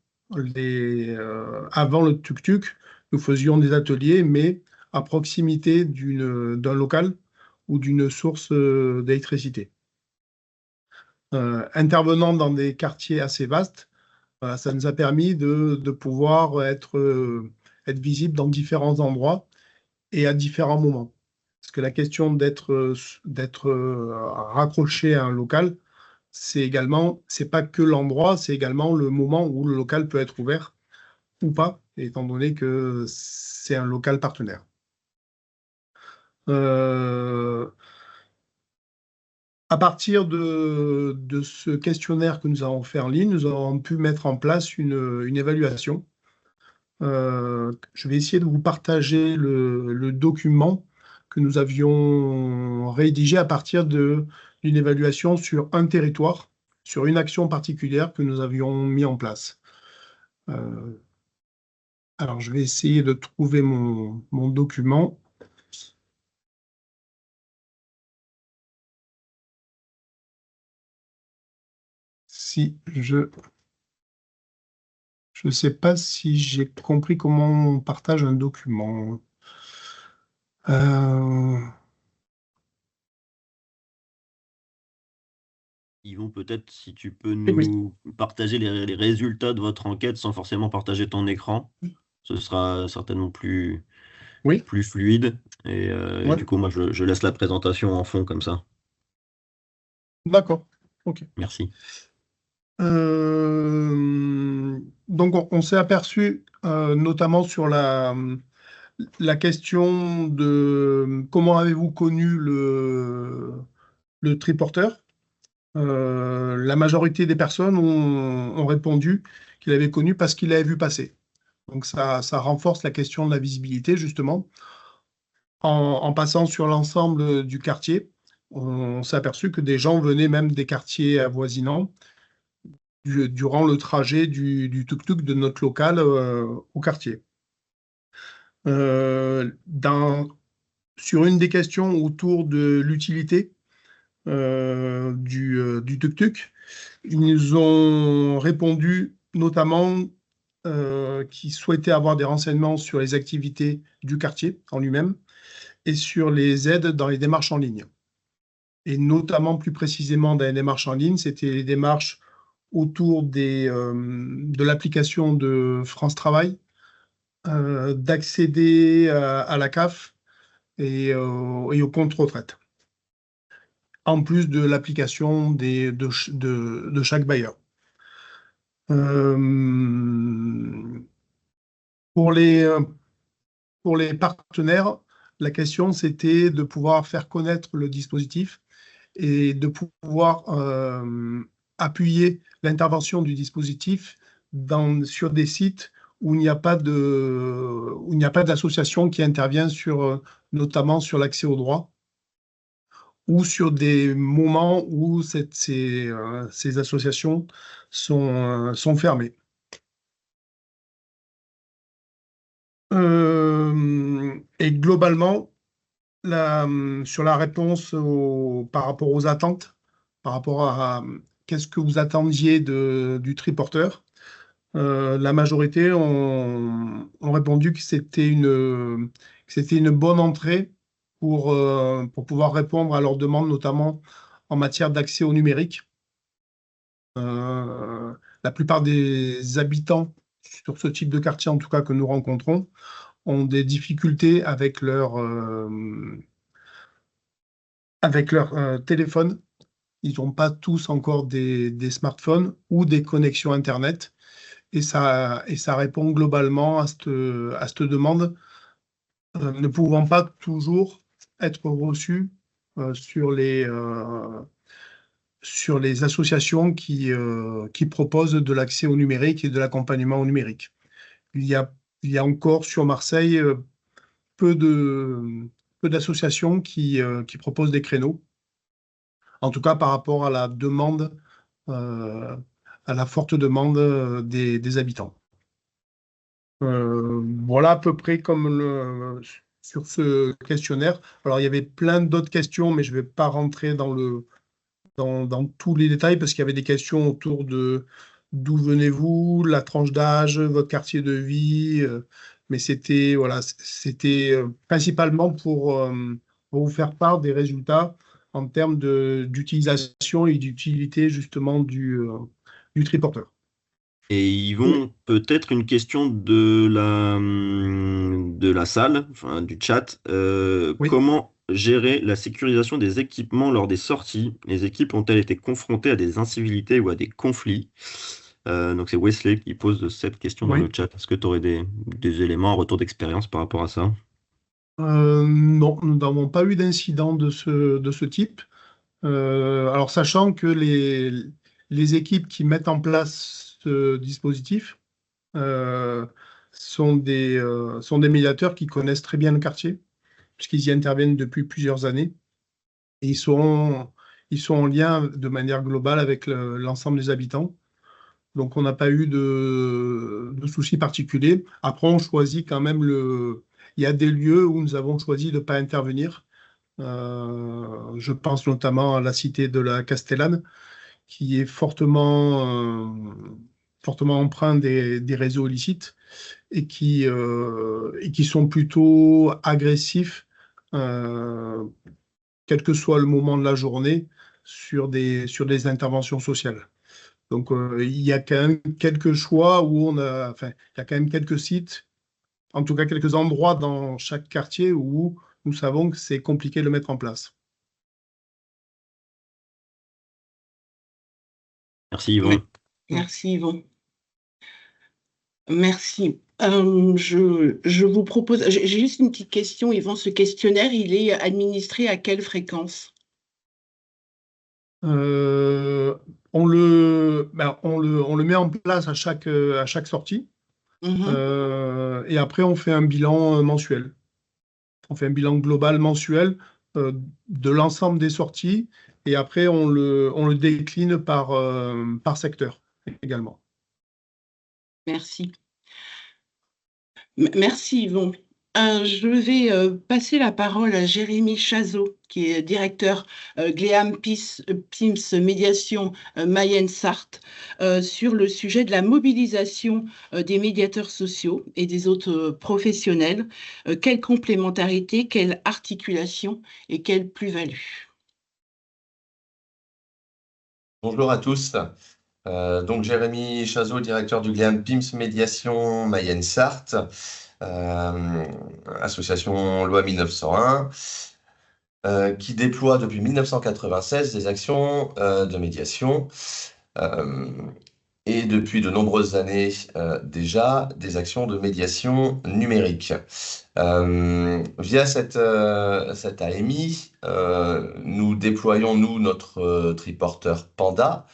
avant le tuk-tuk, nous faisions des ateliers, mais à proximité d'un local ou d'une source d'électricité. Intervenant dans des quartiers assez vastes, ça nous a permis de pouvoir être visible dans différents endroits et à différents moments. Parce que la question d'être raccroché à un local, c'est pas que l'endroit, c'est également le moment où le local peut être ouvert ou pas, étant donné que c'est un local partenaire. À partir de ce questionnaire que nous avons fait en ligne, nous avons pu mettre en place une évaluation. Je vais essayer de vous partager le document que nous avions rédigé à partir d'une évaluation sur un territoire, sur une action particulière que nous avions mis en place. Alors, je vais essayer de trouver mon document. Si je ne sais pas si j'ai compris comment on partage un document. Yvon, peut-être si tu peux Oui. nous partager les résultats de votre enquête sans forcément partager ton écran, ce sera certainement plus fluide. Et Ouais. du coup, moi, je laisse la présentation en fond comme ça. D'accord. OK. Merci. Donc, on s'est aperçu, notamment sur la question de comment avez-vous connu le triporteur. La majorité des personnes ont répondu qu'il avait connu parce qu'il l'avait vu passer. Donc, ça renforce la question de la visibilité, justement. En passant sur l'ensemble du quartier, on s'est aperçu que des gens venaient même des quartiers avoisinants durant le trajet du tuk-tuk de notre local au quartier. Sur une des questions autour de l'utilité du tuk-tuk, ils nous ont répondu notamment qu'ils souhaitaient avoir des renseignements sur les activités du quartier en lui-même et sur les aides dans les démarches en ligne. Et notamment, plus précisément, dans les démarches en ligne, c'était les démarches autour de l'application de France Travail, d'accéder à la CAF et au compte retraite, en plus de l'application de chaque bailleur. Pour les partenaires, la question, c'était de pouvoir faire connaître le dispositif et de pouvoir appuyer l'intervention du dispositif sur des sites où il n'y a pas d'association qui intervient notamment sur l'accès au droit ou sur des moments où ces associations sont fermées. Et globalement, sur la réponse par rapport aux attentes, par rapport à qu'est-ce que vous attendiez du triporteur, la majorité ont répondu que c'était une bonne entrée pour pouvoir répondre à leurs demandes, notamment en matière d'accès au numérique. La plupart des habitants sur ce type de quartier, en tout cas que nous rencontrons, ont des difficultés avec leur téléphone. Ils n'ont pas tous encore des smartphones ou des connexions Internet. Et ça répond globalement à cette demande, ne pouvant pas toujours être reçu sur les associations qui proposent de l'accès au numérique et de l'accompagnement au numérique. Il y a encore sur Marseille peu d'associations qui proposent des créneaux. en tout cas par rapport à la demande, à la forte demande des habitants. Voilà à peu près comme sur ce questionnaire. Alors, il y avait plein d'autres questions, mais je ne vais pas rentrer dans tous les détails parce qu'il y avait des questions autour de d'où venez-vous, la tranche d'âge, votre quartier de vie. Mais c'était principalement pour vous faire part des résultats en termes d'utilisation et d'utilité justement du triporteur. Et Yvon, peut-être une question de la salle, enfin, du chat. Oui. Comment gérer la sécurisation des équipements lors des sorties? Les équipes ont-elles été confrontées à des incivilités ou à des conflits? Donc c'est Wesley qui pose cette question dans Oui. le chat. Est-ce que tu aurais des éléments, un retour d'expérience par rapport à ça? Non, nous n'avons pas eu d'incident de ce type. Alors, sachant que les équipes qui mettent en place ce dispositif sont des médiateurs qui connaissent très bien le quartier, puisqu'ils y interviennent depuis plusieurs années. Et ils sont en lien de manière globale avec l'ensemble des habitants. Donc, on n'a pas eu de soucis particuliers. Après, on choisit quand même il y a des lieux où nous avons choisi de ne pas intervenir. Je pense notamment à la cité de la Castellane, qui est fortement empreinte des réseaux illicites et qui sont plutôt agressifs, quel que soit le moment de la journée, sur des interventions sociales. Donc, il y a quand même quelques choix il y a quand même quelques sites, en tout cas quelques endroits dans chaque quartier où nous savons que c'est compliqué de le mettre en place. Merci Yvon. Oui. Merci Yvon. Merci. Je vous propose, j'ai juste une petite question, Yvon. Ce questionnaire, il est administré à quelle fréquence? On le met en place à chaque sortie. Et après, on fait un bilan mensuel. On fait un bilan global mensuel de l'ensemble des sorties. Et après, on le décline par secteur également. Merci. Merci Yvon. Je vais passer la parole à Jérémy Chazot, qui est directeur Gléam PIMS Médiation Mayenne-Sarthe, sur le sujet de la mobilisation des médiateurs sociaux et des autres professionnels. Quelle complémentarité, quelle articulation et quelle plus-value? Bonjour à tous. Donc Jérémy Chazot, directeur du Gléam PIMS Médiation Mayenne-Sarthe, association loi 1901, qui déploie depuis 1996 des actions de médiation et depuis de nombreuses années déjà des actions de médiation numérique. Via cette AMI, nous déployons notre triporteur Panda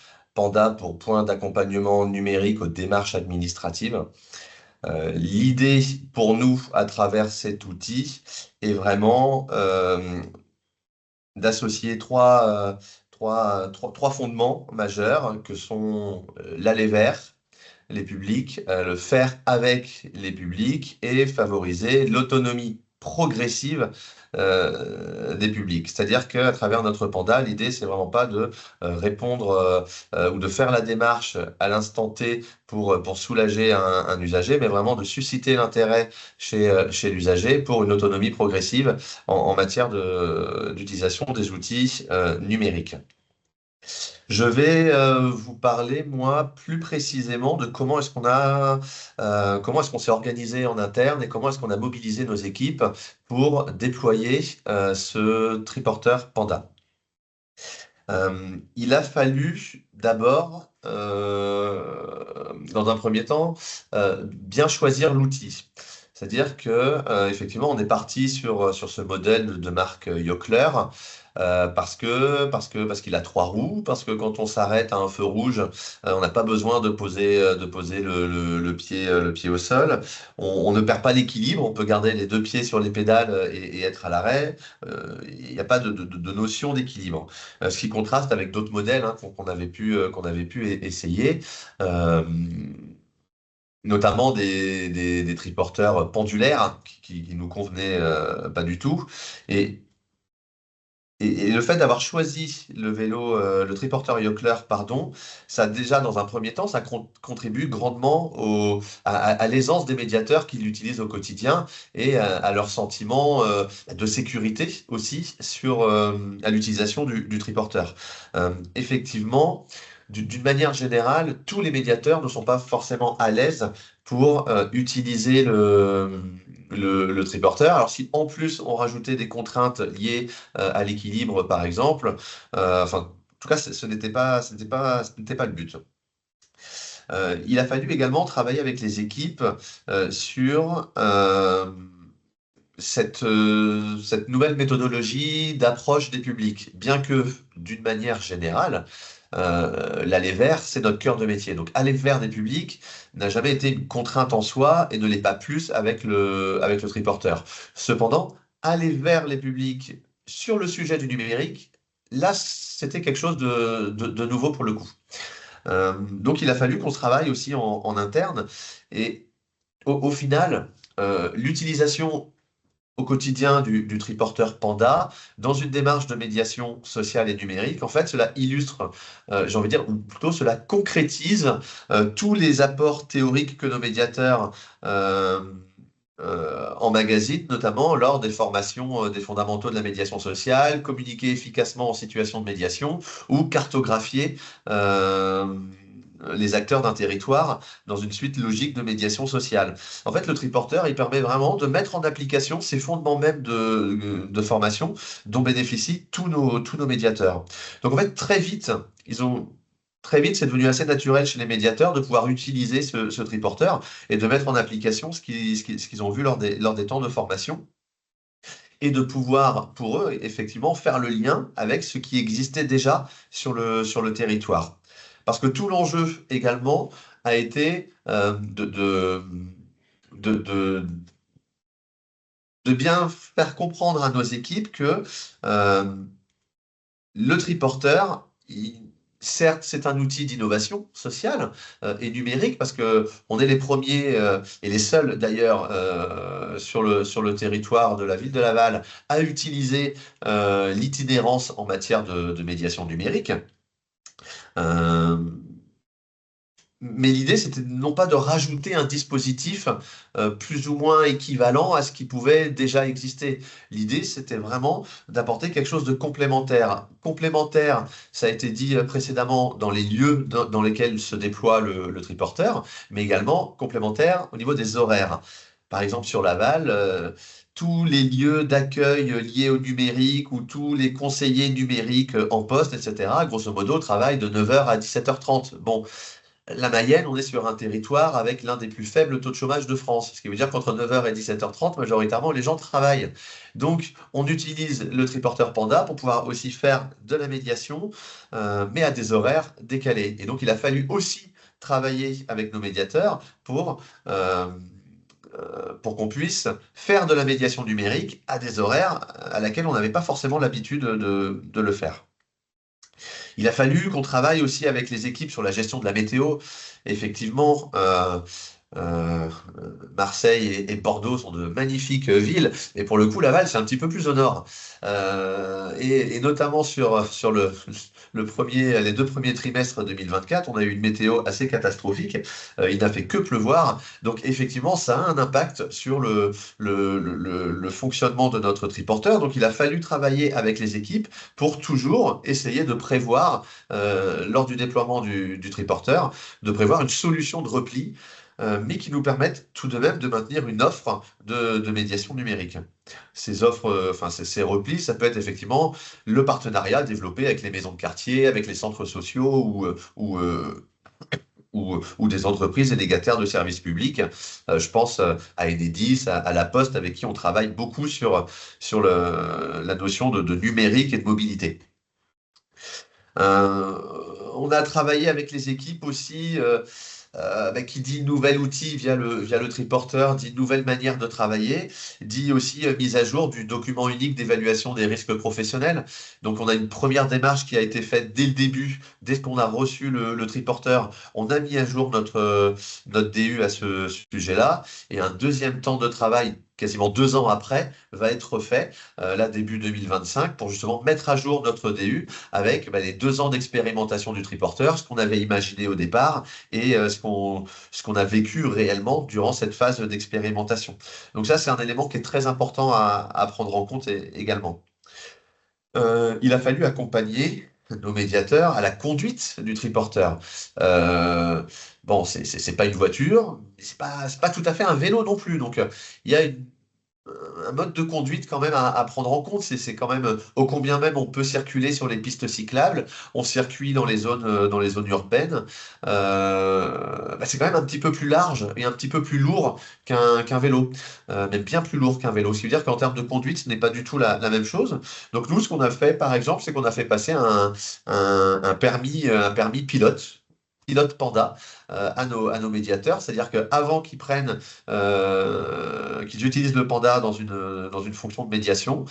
pour point d'accompagnement numérique aux démarches administratives. L'idée pour nous, à travers cet outil, est vraiment d'associer trois fondements majeurs que sont l'aller vers les publics, le faire avec les publics et favoriser l'autonomie progressive des publics. C'est-à-dire qu'à travers notre Panda, l'idée, c'est vraiment pas de répondre ou de faire la démarche à l'instant T pour soulager un usager, mais vraiment de susciter l'intérêt chez l'usager pour une autonomie progressive en matière d'utilisation des outils numériques. Je vais vous parler, moi, plus précisément de comment est-ce qu'on s'est organisé en interne et comment est-ce qu'on a mobilisé nos équipes pour déployer ce triporteur Panda. Il a fallu d'abord, dans un premier temps, bien choisir l'outil. C'est-à-dire que effectivement, on est parti sur ce modèle de marque Yockler, parce qu'il a 3 roues, parce que quand on s'arrête à un feu rouge, on n'a pas besoin de poser le pied au sol. On ne perd pas l'équilibre, on peut garder les 2 pieds sur les pédales et être à l'arrêt. Il n'y a pas de notion d'équilibre. Ce qui contraste avec d'autres modèles hein, qu'on avait pu essayer. Euh, Notamment des triporteurs pendulaires hein, qui nous convenaient pas du tout. Et, et le fait d'avoir choisi le triporteur Yockler, pardon, ça déjà, dans un premier temps, ça contribue grandement à l'aisance des médiateurs qui l'utilisent au quotidien et à leur sentiment de sécurité aussi à l'utilisation du triporteur. Effectivement, d'une manière générale, tous les médiateurs ne sont pas forcément à l'aise pour utiliser le triporteur. Alors si en plus on rajoutait des contraintes liées à l'équilibre, par exemple. Enfin, en tout cas, ce n'était pas le but. Il a fallu également travailler avec les équipes sur cette nouvelle méthodologie d'approche des publics, bien que d'une manière générale, l'aller vers, c'est notre cœur de métier. Donc aller vers des publics n'a jamais été une contrainte en soi et ne l'est pas plus avec le triporteur. Cependant, aller vers les publics sur le sujet du numérique, là, c'était quelque chose de nouveau pour le coup. Donc il a fallu qu'on travaille aussi en interne et au final, l'utilisation au quotidien du triporteur Panda, dans une démarche de médiation sociale et numérique. En fait, cela illustre, j'ai envie de dire, ou plutôt cela concrétise tous les apports théoriques que nos médiateurs emmagasinent, notamment lors des formations des fondamentaux de la médiation sociale, communiquer efficacement en situation de médiation ou cartographier les acteurs d'un territoire dans une suite logique de médiation sociale. En fait, le triporteur, il permet vraiment de mettre en application ces fondements même de formation dont bénéficient tous nos médiateurs. Donc en fait, très vite, c'est devenu assez naturel chez les médiateurs de pouvoir utiliser ce triporteur et de mettre en application ce qu'ils ont vu lors des temps de formation et de pouvoir, pour eux, effectivement, faire le lien avec ce qui existait déjà sur le territoire. Parce que tout l'enjeu également a été de bien faire comprendre à nos équipes que le triporteur, certes, c'est un outil d'innovation sociale et numérique parce que on est les premiers et les seuls d'ailleurs sur le territoire de la ville de Laval à utiliser l'itinérance en matière de médiation numérique. Mais l'idée, c'était non pas de rajouter un dispositif plus ou moins équivalent à ce qui pouvait déjà exister. L'idée, c'était vraiment d'apporter quelque chose de complémentaire. Complémentaire, ça a été dit précédemment dans les lieux dans lesquels se déploie le triporteur, mais également complémentaire au niveau des horaires. Par exemple, sur Laval, tous les lieux d'accueil liés au numérique ou tous les conseillers numériques en poste, etc., grosso modo, travaillent de 9h à 17h30. Bon, la Mayenne, on est sur un territoire avec l'un des plus faibles taux de chômage de France, ce qui veut dire qu'entre 9h et 17h30, majoritairement, les gens travaillent. Donc, on utilise le triporteur Panda pour pouvoir aussi faire de la médiation, mais à des horaires décalés. Et donc, il a fallu aussi travailler avec nos médiateurs pour qu'on puisse faire de la médiation numérique à des horaires à laquelle on n'avait pas forcément l'habitude de le faire. Il a fallu qu'on travaille aussi avec les équipes sur la gestion de la météo. Effectivement, Marseille et Bordeaux sont de magnifiques villes, et pour le coup, Laval, c'est un petit peu plus au nord. Et notamment sur les 2 premiers trimestres 2024, on a eu une météo assez catastrophique. Il n'a fait que pleuvoir. Donc, effectivement, ça a un impact sur le fonctionnement de notre triporteur. Donc, il a fallu travailler avec les équipes pour toujours essayer de prévoir, lors du déploiement du triporteur, de prévoir une solution de repli mais qui nous permettent tout de même de maintenir une offre de médiation numérique. Ces offres, ces replis, ça peut être effectivement le partenariat développé avec les maisons de quartier, avec les centres sociaux ou ou des entreprises délégataires de services publics. Je pense à Enedis, à La Poste, avec qui on travaille beaucoup sur la notion de numérique et de mobilité. On a travaillé avec les équipes aussi, qui dit nouvel outil via le triporteur, dit nouvelle manière de travailler, dit aussi mise à jour du document unique d'évaluation des risques professionnels. Donc on a une première démarche qui a été faite dès le début, dès qu'on a reçu le triporteur, on a mis à jour notre DU à ce sujet-là, et un deuxième temps de travail quasiment 2 ans après, va être fait, là, début 2025, pour justement mettre à jour notre DU avec les 2 ans d'expérimentation du triporteur, ce qu'on avait imaginé au départ et ce qu'on a vécu réellement durant cette phase d'expérimentation. Donc ça, c'est un élément qui est très important à prendre en compte également. Il a fallu accompagner nos médiateurs à la conduite du triporteur. Bon, c'est pas une voiture, mais c'est pas tout à fait un vélo non plus. Donc, il y a un mode de conduite quand même à prendre en compte. C'est quand même, ô combien même on peut circuler sur les pistes cyclables, on circuit dans les zones urbaines. C'est quand même un petit peu plus large et un petit peu plus lourd qu'un vélo, même bien plus lourd qu'un vélo. Ce qui veut dire qu'en termes de conduite, ce n'est pas du tout la même chose. Donc nous, ce qu'on a fait, par exemple, c'est qu'on a fait passer un permis pilote Panda à nos médiateurs, c'est-à-dire qu'avant qu'ils qu'ils utilisent le Panda dans une fonction de médiation,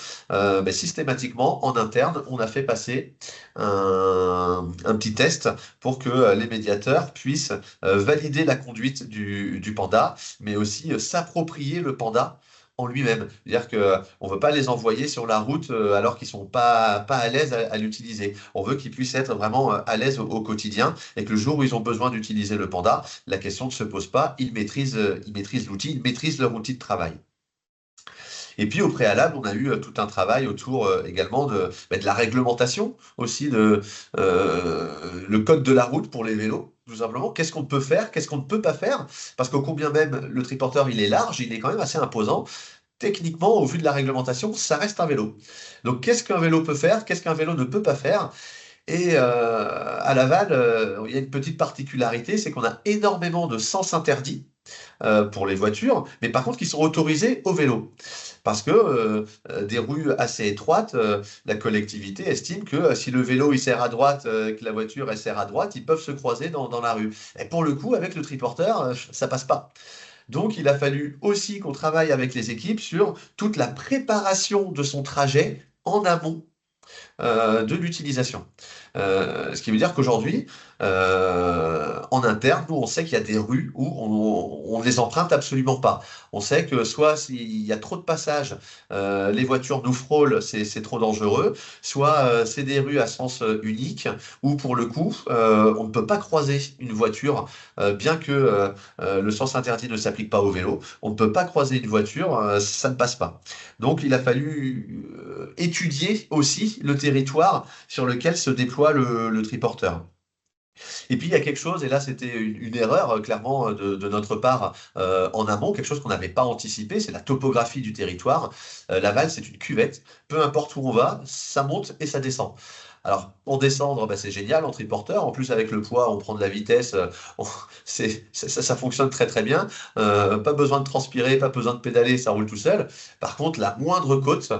systématiquement en interne, on a fait passer un petit test pour que les médiateurs puissent valider la conduite du Panda, mais aussi s'approprier le Panda en lui-même. C'est-à-dire qu'on ne veut pas les envoyer sur la route alors qu'ils ne sont pas à l'aise à l'utiliser. On veut qu'ils puissent être vraiment à l'aise au quotidien et que le jour où ils ont besoin d'utiliser le Panda, la question ne se pose pas, ils maîtrisent l'outil, ils maîtrisent leur outil de travail. Et puis au préalable, on a eu tout un travail autour également de la réglementation, aussi le code de la route pour les vélos. Tout simplement, qu'est-ce qu'on peut faire, qu'est-ce qu'on ne peut pas faire, parce qu'au combien même le triporteur il est large, il est quand même assez imposant. Techniquement, au vu de la réglementation, ça reste un vélo. Donc qu'est-ce qu'un vélo peut faire, qu'est-ce qu'un vélo ne peut pas faire? Et à Laval, il y a une petite particularité, c'est qu'on a énormément de sens interdits pour les voitures, mais par contre qui sont autorisés au vélo. Parce que des rues assez étroites, la collectivité estime que si le vélo il sert à droite, que la voiture elle sert à droite, ils peuvent se croiser dans la rue. Et pour le coup, avec le triporteur, ça passe pas. Donc il a fallu aussi qu'on travaille avec les équipes sur toute la préparation de son trajet en amont de l'utilisation. Ce qui veut dire qu'aujourd'hui, en interne, nous, on sait qu'il y a des rues où on ne les emprunte absolument pas. On sait que soit s'il y a trop de passages, les voitures nous frôlent, c'est trop dangereux, soit c'est des rues à sens unique, où pour le coup, on ne peut pas croiser une voiture, bien que le sens interdit ne s'applique pas au vélo, on ne peut pas croiser une voiture, ça ne passe pas. Donc il a fallu étudier aussi le territoire sur lequel se déploie le triporteur. Et puis il y a quelque chose, et là c'était une erreur clairement de notre part en amont, quelque chose qu'on n'avait pas anticipé, c'est la topographie du territoire. Laval, c'est une cuvette, peu importe où on va, ça monte et ça descend. Alors, pour descendre, c'est génial en triporteur. En plus, avec le poids, on prend de la vitesse. Ça fonctionne très très bien. Pas besoin de transpirer, pas besoin de pédaler, ça roule tout seul. Par contre, la moindre côte,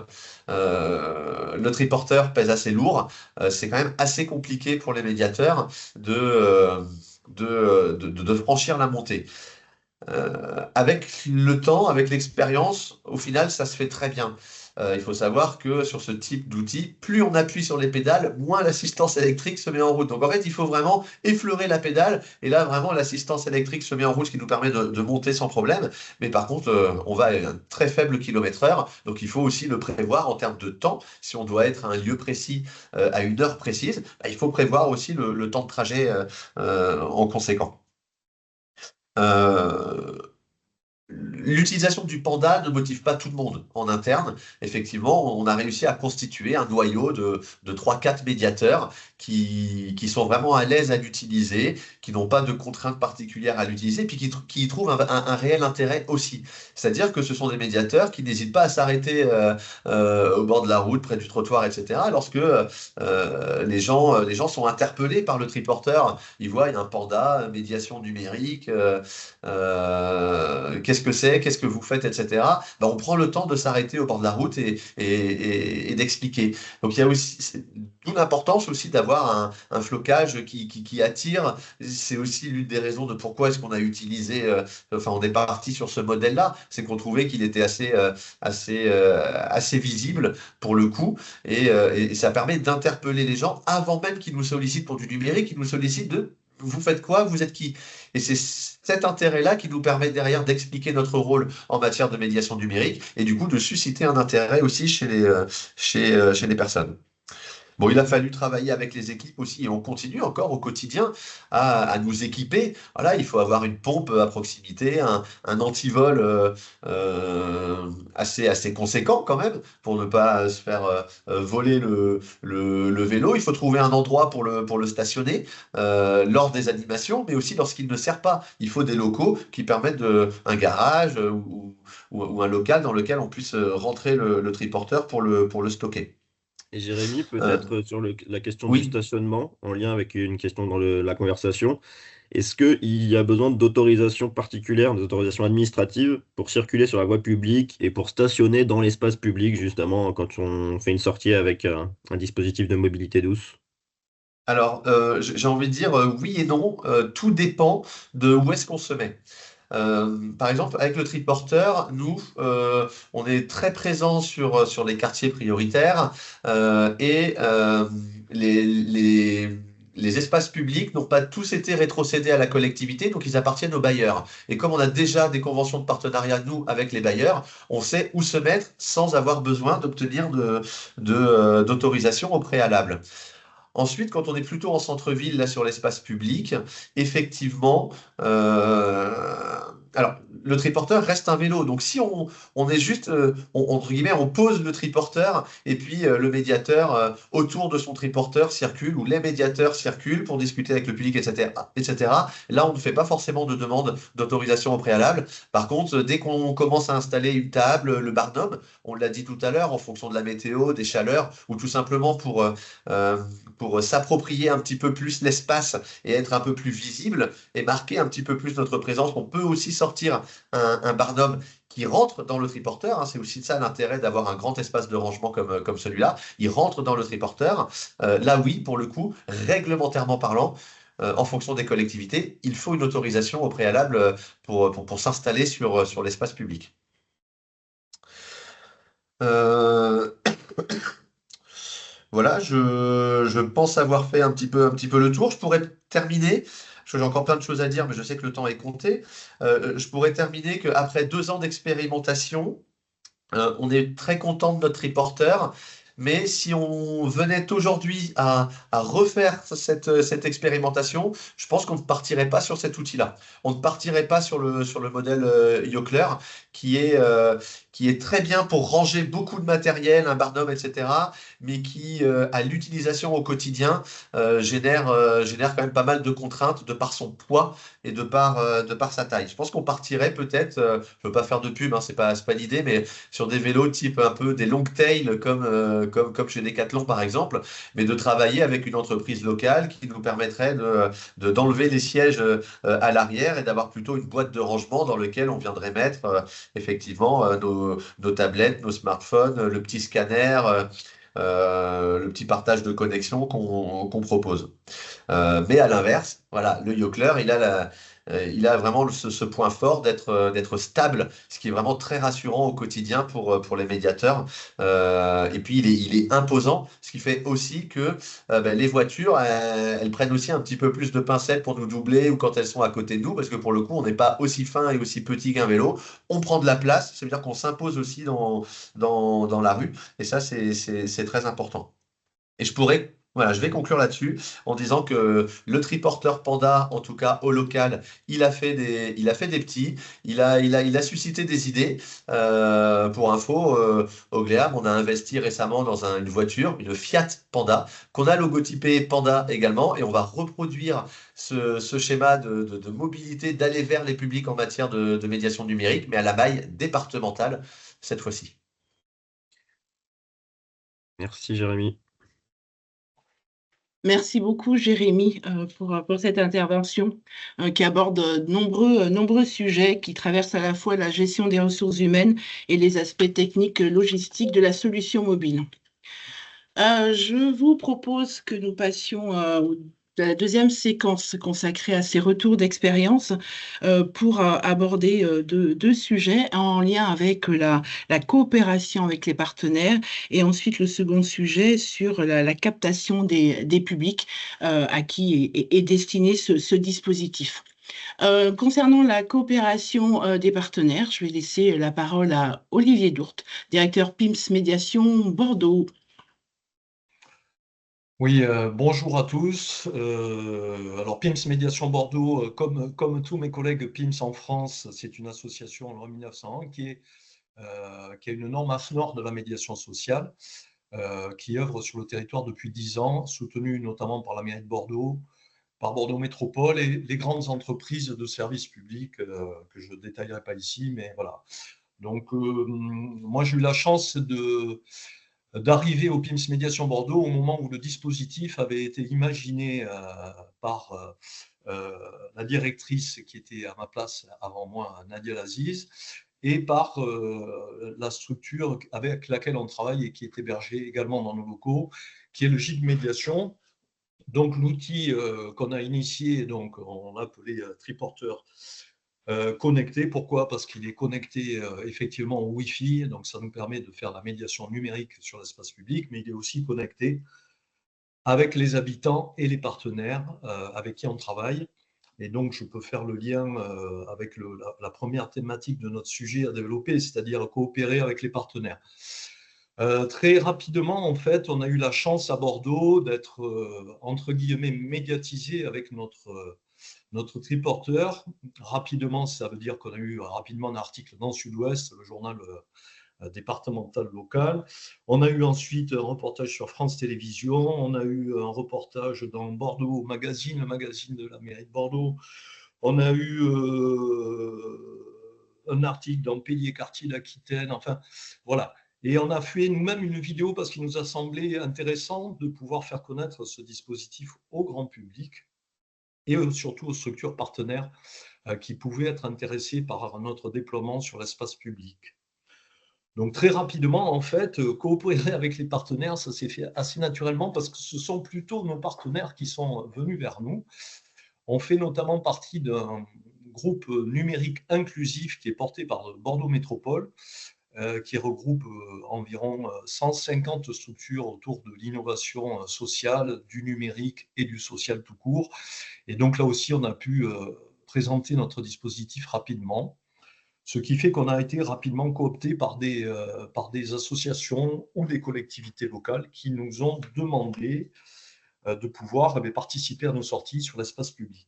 le triporteur pèse assez lourd. C'est quand même assez compliqué pour les médiateurs de franchir la montée. Avec le temps, avec l'expérience, au final, ça se fait très bien. Il faut savoir que sur ce type d'outil, plus on appuie sur les pédales, moins l'assistance électrique se met en route. Donc en fait, il faut vraiment effleurer la pédale. Et là, vraiment, l'assistance électrique se met en route, ce qui nous permet de monter sans problème. Mais par contre, on va à un très faible kilomètre-heure. Donc il faut aussi le prévoir en termes de temps. Si on doit être à un lieu précis, à une heure précise, il faut prévoir aussi le temps de trajet en conséquent. l'utilisation du Panda ne motive pas tout le monde en interne. Effectivement, on a réussi à constituer un noyau de 3-4 médiateurs qui sont vraiment à l'aise à l'utiliser, qui n'ont pas de contraintes particulières à l'utiliser, puis qui y trouvent un réel intérêt aussi. C'est-à-dire que ce sont des médiateurs qui n'hésitent pas à s'arrêter au bord de la route, près du trottoir, etc. Lorsque les gens sont interpellés par le triporteur, ils voient, il y a un Panda, médiation numérique, qu'est-ce que c'est, qu'est-ce que vous faites, etc. Ben, on prend le temps de s'arrêter au bord de la route et d'expliquer. Donc il y a aussi, d'où l'importance aussi d'avoir un flocage qui attire. C'est aussi l'une des raisons de pourquoi est-ce qu'on a utilisé, enfin on est parti sur ce modèle-là, c'est qu'on trouvait qu'il était assez visible pour le coup, et ça permet d'interpeller les gens avant même qu'ils nous sollicitent pour du numérique, ils nous sollicitent de vous faites quoi, vous êtes qui? Et c'est cet intérêt-là qui nous permet derrière d'expliquer notre rôle en matière de médiation numérique et du coup de susciter un intérêt aussi chez les personnes. Bon, il a fallu travailler avec les équipes aussi, et on continue encore au quotidien à nous équiper. Voilà, il faut avoir une pompe à proximité, un antivol assez conséquent quand même, pour ne pas se faire voler le vélo. Il faut trouver un endroit pour le stationner lors des animations, mais aussi lorsqu'il ne sert pas. Il faut des locaux qui permettent un garage ou un local dans lequel on puisse rentrer le triporteur pour le stocker. Et Jérémy, peut-être sur la question du Oui. stationnement, en lien avec une question dans la conversation, est-ce qu'il y a besoin d'autorisations particulières, d'autorisations administratives pour circuler sur la voie publique et pour stationner dans l'espace public, justement, quand on fait une sortie avec un dispositif de mobilité douce? Alors, j'ai envie de dire oui et non, tout dépend de où est-ce qu'on se met. Par exemple, avec le triporteur, nous, on est très présent sur les quartiers prioritaires et les espaces publics n'ont pas tous été rétrocédés à la collectivité, donc ils appartiennent aux bailleurs. Et comme on a déjà des conventions de partenariat, nous, avec les bailleurs, on sait où se mettre sans avoir besoin d'obtenir d'autorisation au préalable. Ensuite, quand on est plutôt en centre-ville, là sur l'espace public, effectivement, alors le triporteur reste un vélo. Donc si on est juste, entre guillemets, on pose le triporteur et puis le médiateur autour de son triporteur circule ou les médiateurs circulent pour discuter avec le public, etc., etc. Là, on ne fait pas forcément de demande d'autorisation au préalable. Par contre, dès qu'on commence à installer une table, le barnum, on l'a dit tout à l'heure, en fonction de la météo, des chaleurs, ou tout simplement pour s'approprier un petit peu plus l'espace et être un peu plus visible et marquer un petit peu plus notre présence. On peut aussi sortir un barnum qui rentre dans le triporteur. Hein. C'est aussi ça l'intérêt d'avoir un grand espace de rangement comme celui-là. Il rentre dans le triporteur. Là, oui, pour le coup, réglementairement parlant, en fonction des collectivités, il faut une autorisation au préalable pour s'installer sur l'espace public. Voilà, je pense avoir fait un petit peu le tour. Je pourrais terminer, parce que j'ai encore plein de choses à dire, mais je sais que le temps est compté. Je pourrais terminer qu'après 2 ans d'expérimentation, on est très content de notre triporteur, mais si on venait aujourd'hui à refaire cette expérimentation, je pense qu'on ne partirait pas sur cet outil-là. On ne partirait pas sur le modèle Yockler, qui est très bien pour ranger beaucoup de matériel, un barnum, etc., mais qui, à l'utilisation au quotidien, génère quand même pas mal de contraintes de par son poids et de par sa taille. Je pense qu'on partirait peut-être, je ne veux pas faire de pub, hein, c'est pas l'idée, mais sur des vélos type un peu des long tail comme chez Decathlon par exemple, mais de travailler avec une entreprise locale qui nous permettrait d'enlever les sièges à l'arrière et d'avoir plutôt une boîte de rangement dans laquelle on viendrait mettre effectivement nos tablettes, nos smartphones, le petit scanner, le petit partage de connexion qu'on propose. Mais à l'inverse, voilà, le Yockler, il a vraiment ce point fort d'être stable, ce qui est vraiment très rassurant au quotidien pour les médiateurs. Et puis il est imposant, ce qui fait aussi que les voitures, elles prennent aussi un petit peu plus de pincettes pour nous doubler ou quand elles sont à côté de nous, parce que pour le coup, on n'est pas aussi fin et aussi petit qu'un vélo. On prend de la place, ça veut dire qu'on s'impose aussi dans la rue, et ça, c'est très important. Et je pourrais Voilà, je vais conclure là-dessus en disant que le triporteur Panda, en tout cas au local, il a fait des petits, il a suscité des idées. Pour info, au Gléam, on a investi récemment dans une voiture, une Fiat Panda, qu'on a logotypé Panda également, et on va reproduire ce schéma de mobilité, d'aller vers les publics en matière de médiation numérique, mais à la maille départementale cette fois-ci. Merci Jérémy. Merci beaucoup, Jérémy, pour cette intervention qui aborde nombreux sujets qui traversent à la fois la gestion des ressources humaines et les aspects techniques logistiques de la solution mobile. Je vous propose que nous passions à la deuxième séquence consacrée à ces retours d'expérience pour aborder deux sujets en lien avec la coopération avec les partenaires et ensuite le second sujet sur la captation des publics à qui est destiné ce dispositif. Concernant la coopération des partenaires, je vais laisser la parole à Olivier Dourte, directeur PIMS Médiation Bordeaux. Oui, bonjour à tous. Alors PIMS Médiation Bordeaux, comme tous mes collègues PIMS en France, c'est une association en loi 1901 qui a une norme AFNOR de la médiation sociale, qui œuvre sur le territoire depuis 10 ans, soutenue notamment par la mairie de Bordeaux, par Bordeaux Métropole et les grandes entreprises de services publics que je ne détaillerai pas ici, mais voilà. Donc moi j'ai eu la chance d'arriver au PIMS Médiation Bordeaux au moment où le dispositif avait été imaginé par la directrice qui était à ma place avant moi, Nadia Laziz, et par la structure avec laquelle on travaille et qui est hébergée également dans nos locaux, qui est le GIG Médiation. Donc l'outil qu'on a initié, donc on l'a appelé triporteur connecté. Pourquoi? Parce qu'il est connecté effectivement au Wi-Fi, donc ça nous permet de faire la médiation numérique sur l'espace public, mais il est aussi connecté avec les habitants et les partenaires avec qui on travaille. Et donc, je peux faire le lien avec la première thématique de notre sujet à développer, c'est-à-dire coopérer avec les partenaires. Très rapidement, en fait, on a eu la chance à Bordeaux d'être, entre guillemets, médiatisé avec notre triporteur. Rapidement, ça veut dire qu'on a eu rapidement un article dans Sud-Ouest, le journal départemental local. On a eu ensuite un reportage sur France Télévisions. On a eu un reportage dans Bordeaux Magazine, le magazine de la mairie de Bordeaux. On a eu un article dans Pays et Quartiers d'Aquitaine. Enfin, voilà. Et on a fait nous-mêmes une vidéo parce qu'il nous a semblé intéressant de pouvoir faire connaître ce dispositif au grand public et surtout aux structures partenaires qui pouvaient être intéressées par notre déploiement sur l'espace public. Donc très rapidement, en fait, coopérer avec les partenaires, ça s'est fait assez naturellement parce que ce sont plutôt nos partenaires qui sont venus vers nous. On fait notamment partie d'un groupe numérique inclusif qui est porté par Bordeaux Métropole, qui regroupe environ 150 structures autour de l'innovation sociale, du numérique et du social tout court. Et donc là aussi, on a pu présenter notre dispositif rapidement, ce qui fait qu'on a été rapidement coopté par des associations ou des collectivités locales qui nous ont demandé de pouvoir participer à nos sorties sur l'espace public.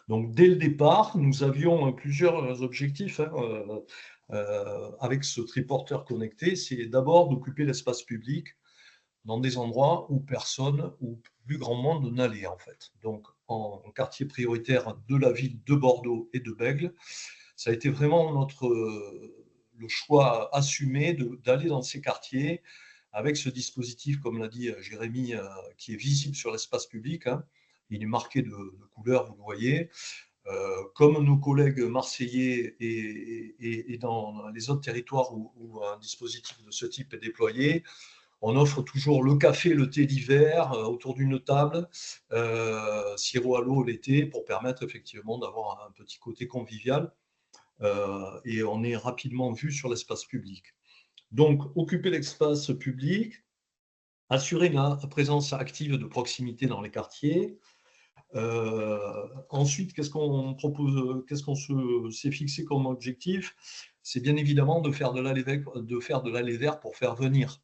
Donc dès le départ, nous avions plusieurs objectifs avec ce triporteur connecté. C'est d'abord d'occuper l'espace public dans des endroits où personne ou plus grand monde n'allait en fait. Donc en quartier prioritaire de la ville de Bordeaux et de Bègles, ça a été vraiment le choix assumé d'aller dans ces quartiers avec ce dispositif, comme l'a dit Jérémy, qui est visible sur l'espace public. Hein. Il est marqué de couleur, vous le voyez. Comme nos collègues marseillais et dans les autres territoires où un dispositif de ce type est déployé, on offre toujours le café, le thé l'hiver autour d'une table, sirop à l'eau l'été pour permettre effectivement d'avoir un petit côté convivial et on est rapidement vu sur l'espace public. Donc, occuper l'espace public, assurer la présence active de proximité dans les quartiers. Ensuite, qu'est-ce qu'on propose, qu'est-ce qu'on s'est fixé comme objectif? C'est bien évidemment de faire de l'aller vers pour faire venir.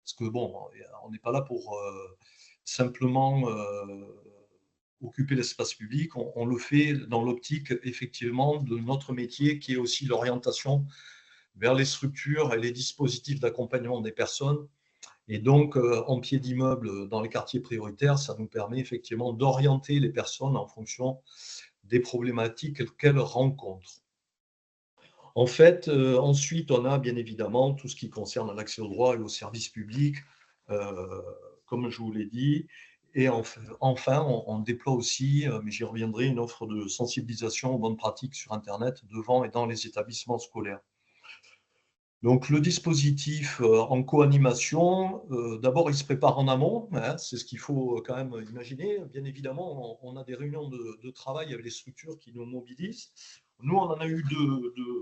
Parce que bon, on n'est pas là pour simplement occuper l'espace public, on le fait dans l'optique effectivement de notre métier qui est aussi l'orientation vers les structures et les dispositifs d'accompagnement des personnes. Et donc, en pied d'immeuble dans les quartiers prioritaires, ça nous permet effectivement d'orienter les personnes en fonction des problématiques qu'elles rencontrent. En fait, ensuite, on a bien évidemment tout ce qui concerne l'accès aux droits et aux services publics, comme je vous l'ai dit. Et enfin, on déploie aussi, mais j'y reviendrai, une offre de sensibilisation aux bonnes pratiques sur Internet devant et dans les établissements scolaires. Donc, le dispositif en co-animation, d'abord, il se prépare en amont, hein, c'est ce qu'il faut quand même imaginer. Bien évidemment, on a des réunions de travail avec les structures qui nous mobilisent. Nous, on en a eu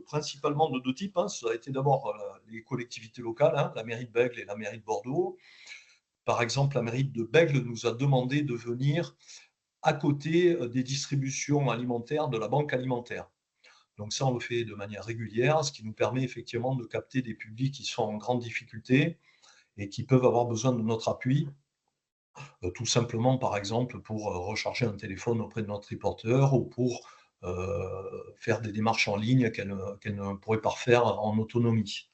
principalement de deux types. Hein. Ça a été d'abord les collectivités locales, hein, la mairie de Bègles et la mairie de Bordeaux. Par exemple, la mairie de Bègles nous a demandé de venir à côté des distributions alimentaires de la banque alimentaire. Donc ça, on le fait de manière régulière, ce qui nous permet effectivement de capter des publics qui sont en grande difficulté et qui peuvent avoir besoin de notre appui, tout simplement, par exemple, pour recharger un téléphone auprès de notre triporteur ou pour faire des démarches en ligne qu'elles ne pourraient pas faire en autonomie.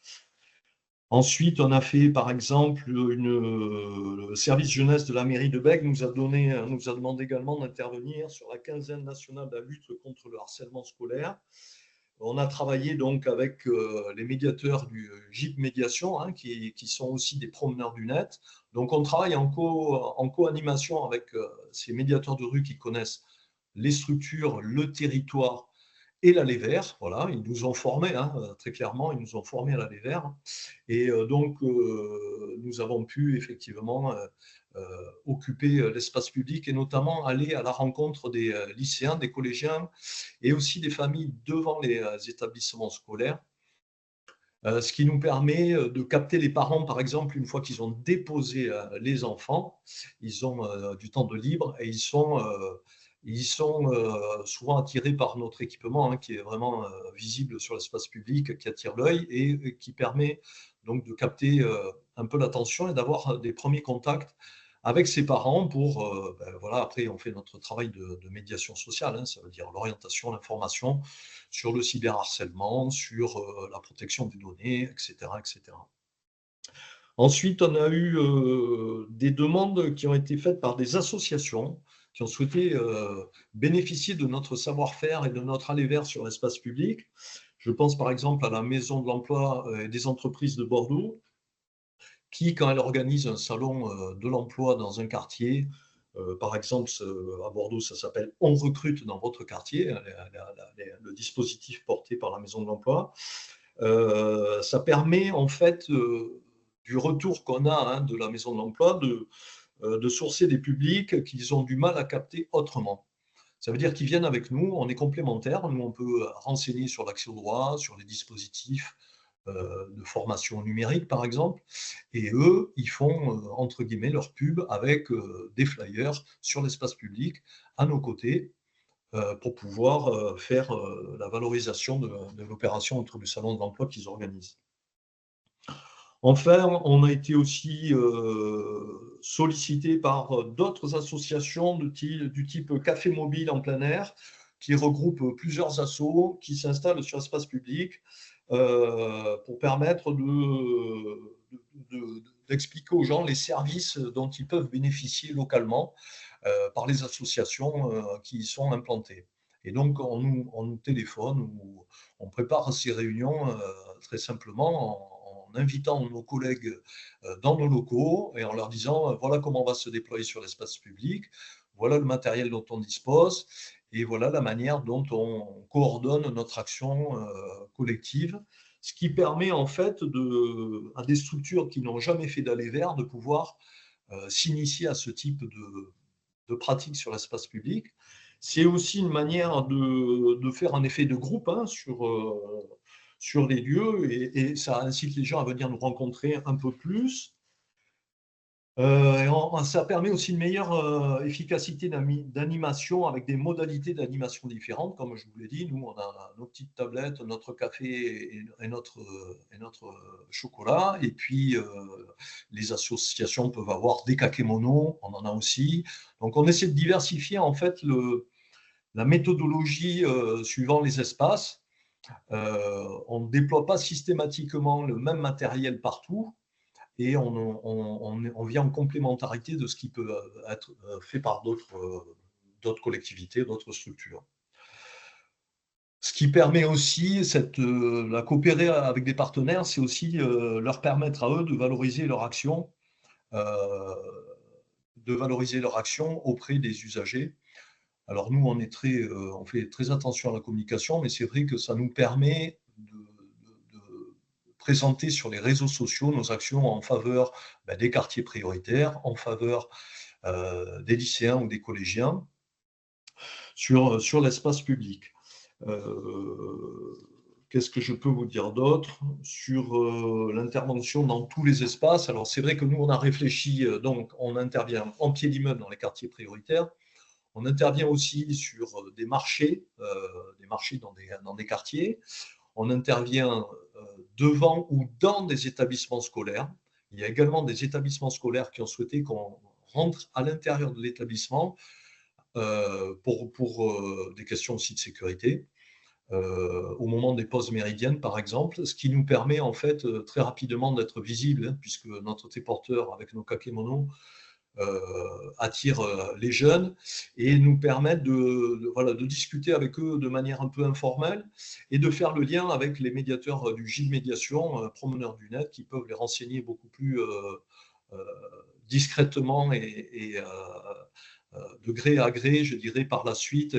Ensuite, on a fait, par exemple, le service jeunesse de la mairie de Bègles nous a demandé également d'intervenir sur la quinzaine nationale de la lutte contre le harcèlement scolaire. On a travaillé donc avec les médiateurs du GIP Médiation, hein, qui sont aussi des promeneurs du net. Donc, on travaille en co-animation avec ces médiateurs de rue qui connaissent les structures, le territoire et l'allée vert. Voilà, ils nous ont formés, hein, très clairement, ils nous ont formés à l'allée vert. Et donc, nous avons pu effectivement occuper l'espace public et notamment aller à la rencontre des lycéens, des collégiens et aussi des familles devant les établissements scolaires. Ce qui nous permet de capter les parents, par exemple, une fois qu'ils ont déposé les enfants, ils ont du temps de libre et ils sont souvent attirés par notre équipement, hein, qui est vraiment visible sur l'espace public, qui attire l'œil et qui permet donc de capter un peu l'attention et d'avoir des premiers contacts avec ses parents pour, voilà, après on fait notre travail de médiation sociale, hein, ça veut dire l'orientation, l'information sur le cyberharcèlement, sur la protection des données, etc., etc. Ensuite, on a eu des demandes qui ont été faites par des associations qui ont souhaité bénéficier de notre savoir-faire et de notre aller vers sur l'espace public. Je pense par exemple à la Maison de l'Emploi et des Entreprises de Bordeaux, qui, quand elle organise un salon de l'emploi dans un quartier, par exemple à Bordeaux, ça s'appelle « On recrute dans votre quartier », le dispositif porté par la Maison de l'Emploi, ça permet en fait du retour qu'on a, hein, de la Maison de l'Emploi de sourcer des publics qu'ils ont du mal à capter autrement. Ça veut dire qu'ils viennent avec nous, on est complémentaires, nous on peut renseigner sur l'accès au droit, sur les dispositifs de formation numérique par exemple, et eux, ils font entre guillemets leur pub avec des flyers sur l'espace public à nos côtés pour pouvoir faire la valorisation de l'opération autour du salon de l'emploi qu'ils organisent. Enfin, on a été aussi sollicité par d'autres associations du type Café Mobile en plein air, qui regroupe plusieurs assos qui s'installent sur l'espace public pour permettre d'expliquer aux gens les services dont ils peuvent bénéficier localement par les associations qui y sont implantées. Et donc, on nous téléphone ou on prépare ces réunions très simplement en invitant nos collègues dans nos locaux et en leur disant voilà comment on va se déployer sur l'espace public, voilà le matériel dont on dispose et voilà la manière dont on coordonne notre action collective, ce qui permet en fait à des structures qui n'ont jamais fait d'aller vers de pouvoir s'initier à ce type de pratiques sur l'espace public. C'est aussi une manière de faire un effet de groupe, hein, sur les lieux et ça incite les gens à venir nous rencontrer un peu plus. Ça permet aussi une meilleure efficacité d'animation avec des modalités d'animation différentes. Comme je vous l'ai dit, nous, on a nos petites tablettes, notre café et notre chocolat. Et puis, les associations peuvent avoir des kakémonos, on en a aussi. Donc, on essaie de diversifier en fait la méthodologie suivant les espaces. On ne déploie pas systématiquement le même matériel partout. Et on vient en complémentarité de ce qui peut être fait par d'autres collectivités, d'autres structures. Ce qui permet aussi, la coopérer avec des partenaires, c'est aussi leur permettre à eux de valoriser leur action auprès des usagers. Alors nous, on fait très attention à la communication, mais c'est vrai que ça nous permet de présenter sur les réseaux sociaux nos actions en faveur des quartiers prioritaires, en faveur des lycéens ou des collégiens sur l'espace public. Qu'est-ce que je peux vous dire d'autre sur l'intervention dans tous les espaces? Alors c'est vrai que nous, on a réfléchi, donc on intervient en pied d'immeuble dans les quartiers prioritaires. On intervient aussi sur des marchés dans des quartiers. On intervient devant ou dans des établissements scolaires. Il y a également des établissements scolaires qui ont souhaité qu'on rentre à l'intérieur de l'établissement pour des questions aussi de sécurité. Au moment des pauses méridiennes, par exemple, ce qui nous permet en fait très rapidement d'être visible, puisque notre téléporteur avec nos kakémonos attire les jeunes et nous permettent de discuter avec eux de manière un peu informelle et de faire le lien avec les médiateurs du Gilles Médiation, promeneurs du net, qui peuvent les renseigner beaucoup plus discrètement et de gré à gré, je dirais, par la suite,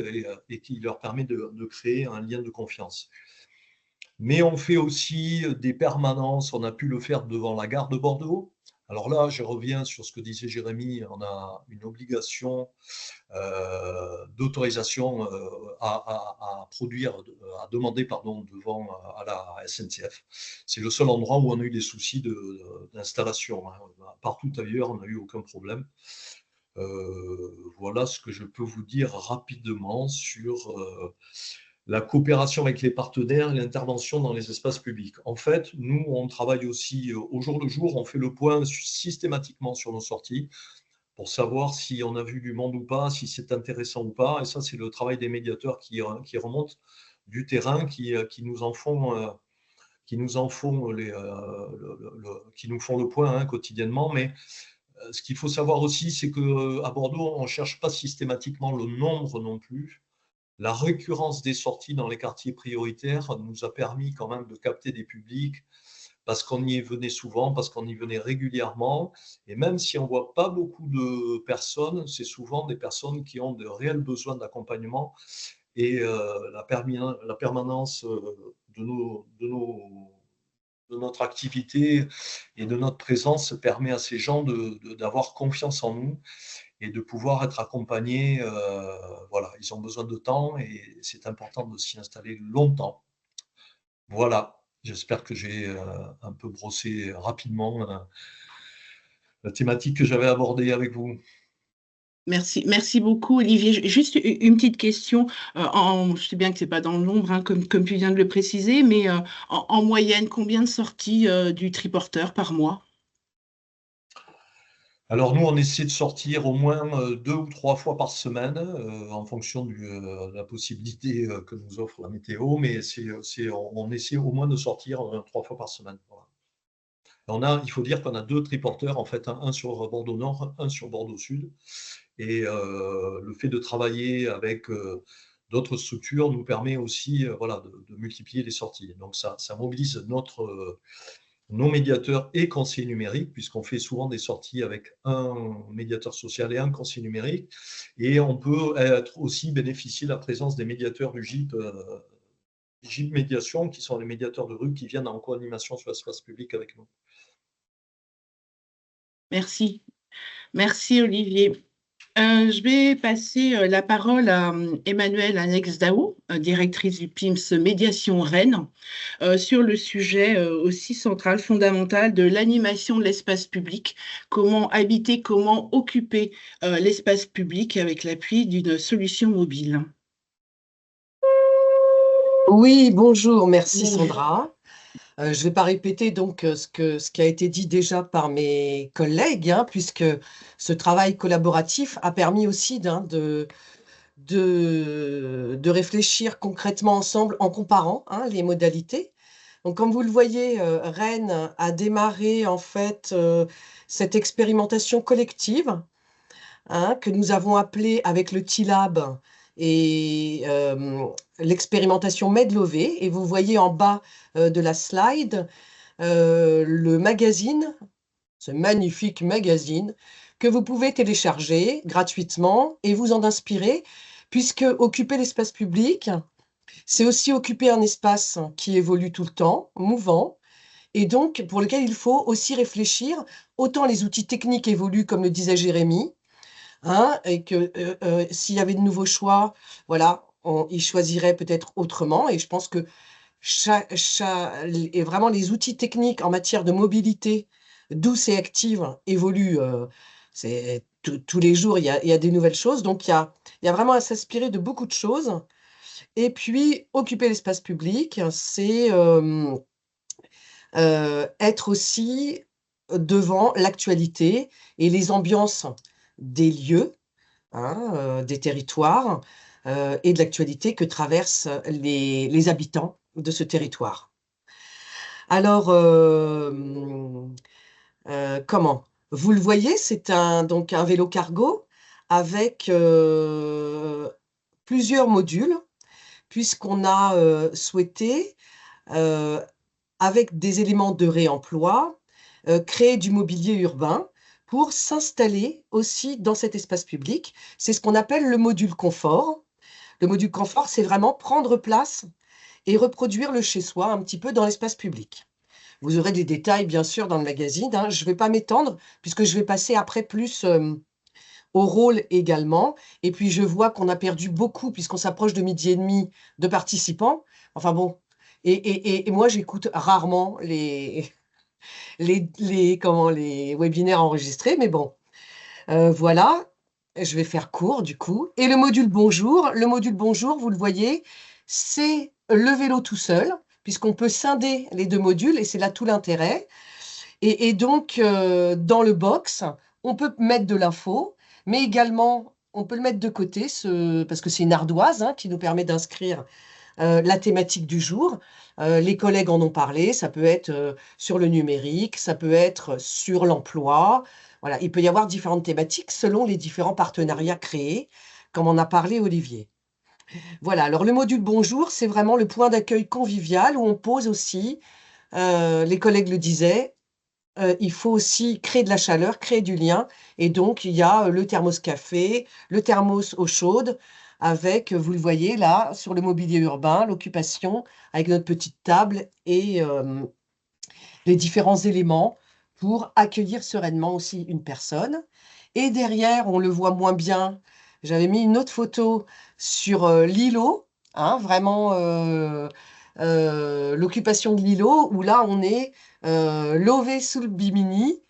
et qui leur permet de créer un lien de confiance. Mais on fait aussi des permanences, on a pu le faire devant la gare de Bordeaux. Alors là, je reviens sur ce que disait Jérémy, on a une obligation d'autorisation à demander devant à la SNCF. C'est le seul endroit où on a eu des soucis d'installation. Partout ailleurs, on n'a eu aucun problème. Voilà ce que je peux vous dire rapidement sur la coopération avec les partenaires et l'intervention dans les espaces publics. En fait, nous, on travaille aussi au jour le jour, on fait le point systématiquement sur nos sorties pour savoir si on a vu du monde ou pas, si c'est intéressant ou pas. Et ça, c'est le travail des médiateurs qui remontent du terrain, qui nous font le point quotidiennement. Mais ce qu'il faut savoir aussi, c'est qu'à Bordeaux, on ne cherche pas systématiquement le nombre non plus. La récurrence des sorties dans les quartiers prioritaires nous a permis quand même de capter des publics parce qu'on y venait souvent, parce qu'on y venait régulièrement. Et même si on ne voit pas beaucoup de personnes, c'est souvent des personnes qui ont de réels besoins d'accompagnement. Et la permanence de notre activité et de notre présence permet à ces gens d'avoir confiance en nous et de pouvoir être accompagnés. Voilà, ils ont besoin de temps et c'est important de s'y installer longtemps. Voilà, j'espère que j'ai un peu brossé rapidement la thématique que j'avais abordée avec vous. Merci beaucoup, Olivier. Juste une petite question. Je sais bien que ce n'est pas dans le nombre, comme tu viens de le préciser, mais en moyenne, combien de sorties du triporteur par mois? Alors nous, on essaie de sortir au moins 2 ou 3 fois par semaine en fonction de la possibilité que nous offre la météo, mais on essaie au moins de sortir 3 fois par semaine. Voilà. Il faut dire qu'on a 2 triporteurs, en fait, un sur Bordeaux Nord, un sur Bordeaux Sud. Et le fait de travailler avec d'autres structures nous permet aussi de multiplier les sorties. Donc ça mobilise nos médiateurs et conseillers numériques, puisqu'on fait souvent des sorties avec un médiateur social et un conseiller numérique. Et on peut aussi bénéficier de la présence des médiateurs du GIP Médiation, qui sont les médiateurs de rue qui viennent en co-animation sur l'espace public avec nous. Merci. Merci, Olivier. Je vais passer la parole à Emmanuelle Anex-Dao, directrice du PIMS Médiation Rennes, sur le sujet aussi central, fondamental de l'animation de l'espace public. Comment habiter, comment occuper l'espace public avec l'appui d'une solution mobile. Oui, bonjour, merci Bonjour. Sandra. Je ne vais pas répéter donc ce qui a été dit déjà par mes collègues, hein, puisque ce travail collaboratif a permis aussi de réfléchir concrètement ensemble en comparant les modalités. Donc, comme vous le voyez, Rennes a démarré en fait cette expérimentation collective que nous avons appelée avec le TILAB et l'expérimentation Medlové. Et vous voyez en bas de la slide le magazine, ce magnifique magazine que vous pouvez télécharger gratuitement et vous en inspirer, puisque occuper l'espace public, c'est aussi occuper un espace qui évolue tout le temps, mouvant, et donc pour lequel il faut aussi réfléchir. Autant les outils techniques évoluent, comme le disait Jérémy, et que s'il y avait de nouveaux choix, voilà, ils choisiraient peut-être autrement. Et je pense que et vraiment les outils techniques en matière de mobilité douce et active évoluent. Tous les jours, il y a des nouvelles choses. Donc, il y a vraiment à s'inspirer de beaucoup de choses. Et puis, occuper l'espace public, c'est être aussi devant l'actualité et les ambiances des lieux, des territoires et de l'actualité que traversent les habitants de ce territoire. Alors, comment? Vous le voyez, c'est donc un vélo cargo avec plusieurs modules, puisqu'on a souhaité, avec des éléments de réemploi, créer du mobilier urbain pour s'installer aussi dans cet espace public. C'est ce qu'on appelle le module confort. Le module confort, c'est vraiment prendre place et reproduire le chez-soi un petit peu dans l'espace public. Vous aurez des détails, bien sûr, dans le magazine. Je ne vais pas m'étendre, puisque je vais passer après plus au rôle également. Et puis, je vois qu'on a perdu beaucoup, puisqu'on s'approche de 12h30 de participants. Enfin bon, et moi, j'écoute rarement les webinaires enregistrés, mais bon, voilà. Je vais faire court, du coup. Et le module bonjour, vous le voyez, c'est le vélo tout seul, puisqu'on peut scinder les deux modules, et c'est là tout l'intérêt. Et donc, dans le box, on peut mettre de l'info, mais également, on peut le mettre de côté, parce que c'est une ardoise qui nous permet d'inscrire la thématique du jour. Les collègues en ont parlé, ça peut être sur le numérique, ça peut être sur l'emploi. Voilà, il peut y avoir différentes thématiques selon les différents partenariats créés, comme en a parlé Olivier. Voilà, alors le module bonjour, c'est vraiment le point d'accueil convivial où on pose aussi, les collègues le disaient, il faut aussi créer de la chaleur, créer du lien. Et donc, il y a le thermos café, le thermos eau chaude, avec, vous le voyez là, sur le mobilier urbain, l'occupation, avec notre petite table et les différents éléments pour accueillir sereinement aussi une personne. Et derrière, on le voit moins bien, j'avais mis une autre photo sur l'îlot, vraiment l'occupation de l'îlot, où là, on est lové sous le bimini,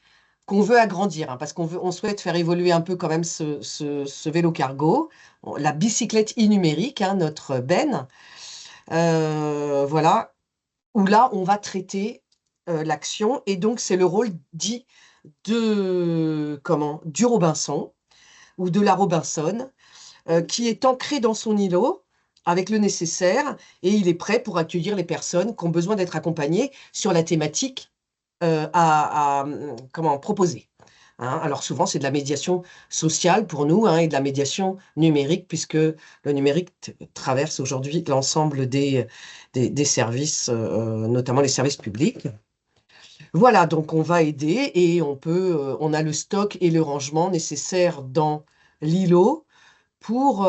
qu'on veut agrandir, parce qu'on souhaite faire évoluer un peu quand même ce vélo cargo, la bicyclette numérique, notre benne, voilà, où là, on va traiter l'action, et donc c'est le rôle dit du Robinson, ou de la Robinson, qui est ancré dans son îlot, avec le nécessaire, et il est prêt pour accueillir les personnes qui ont besoin d'être accompagnées sur la thématique proposer. Alors souvent, c'est de la médiation sociale pour nous et de la médiation numérique, puisque le numérique traverse aujourd'hui l'ensemble des services, notamment les services publics. Voilà, donc on va aider et on a le stock et le rangement nécessaire dans l'îlot pour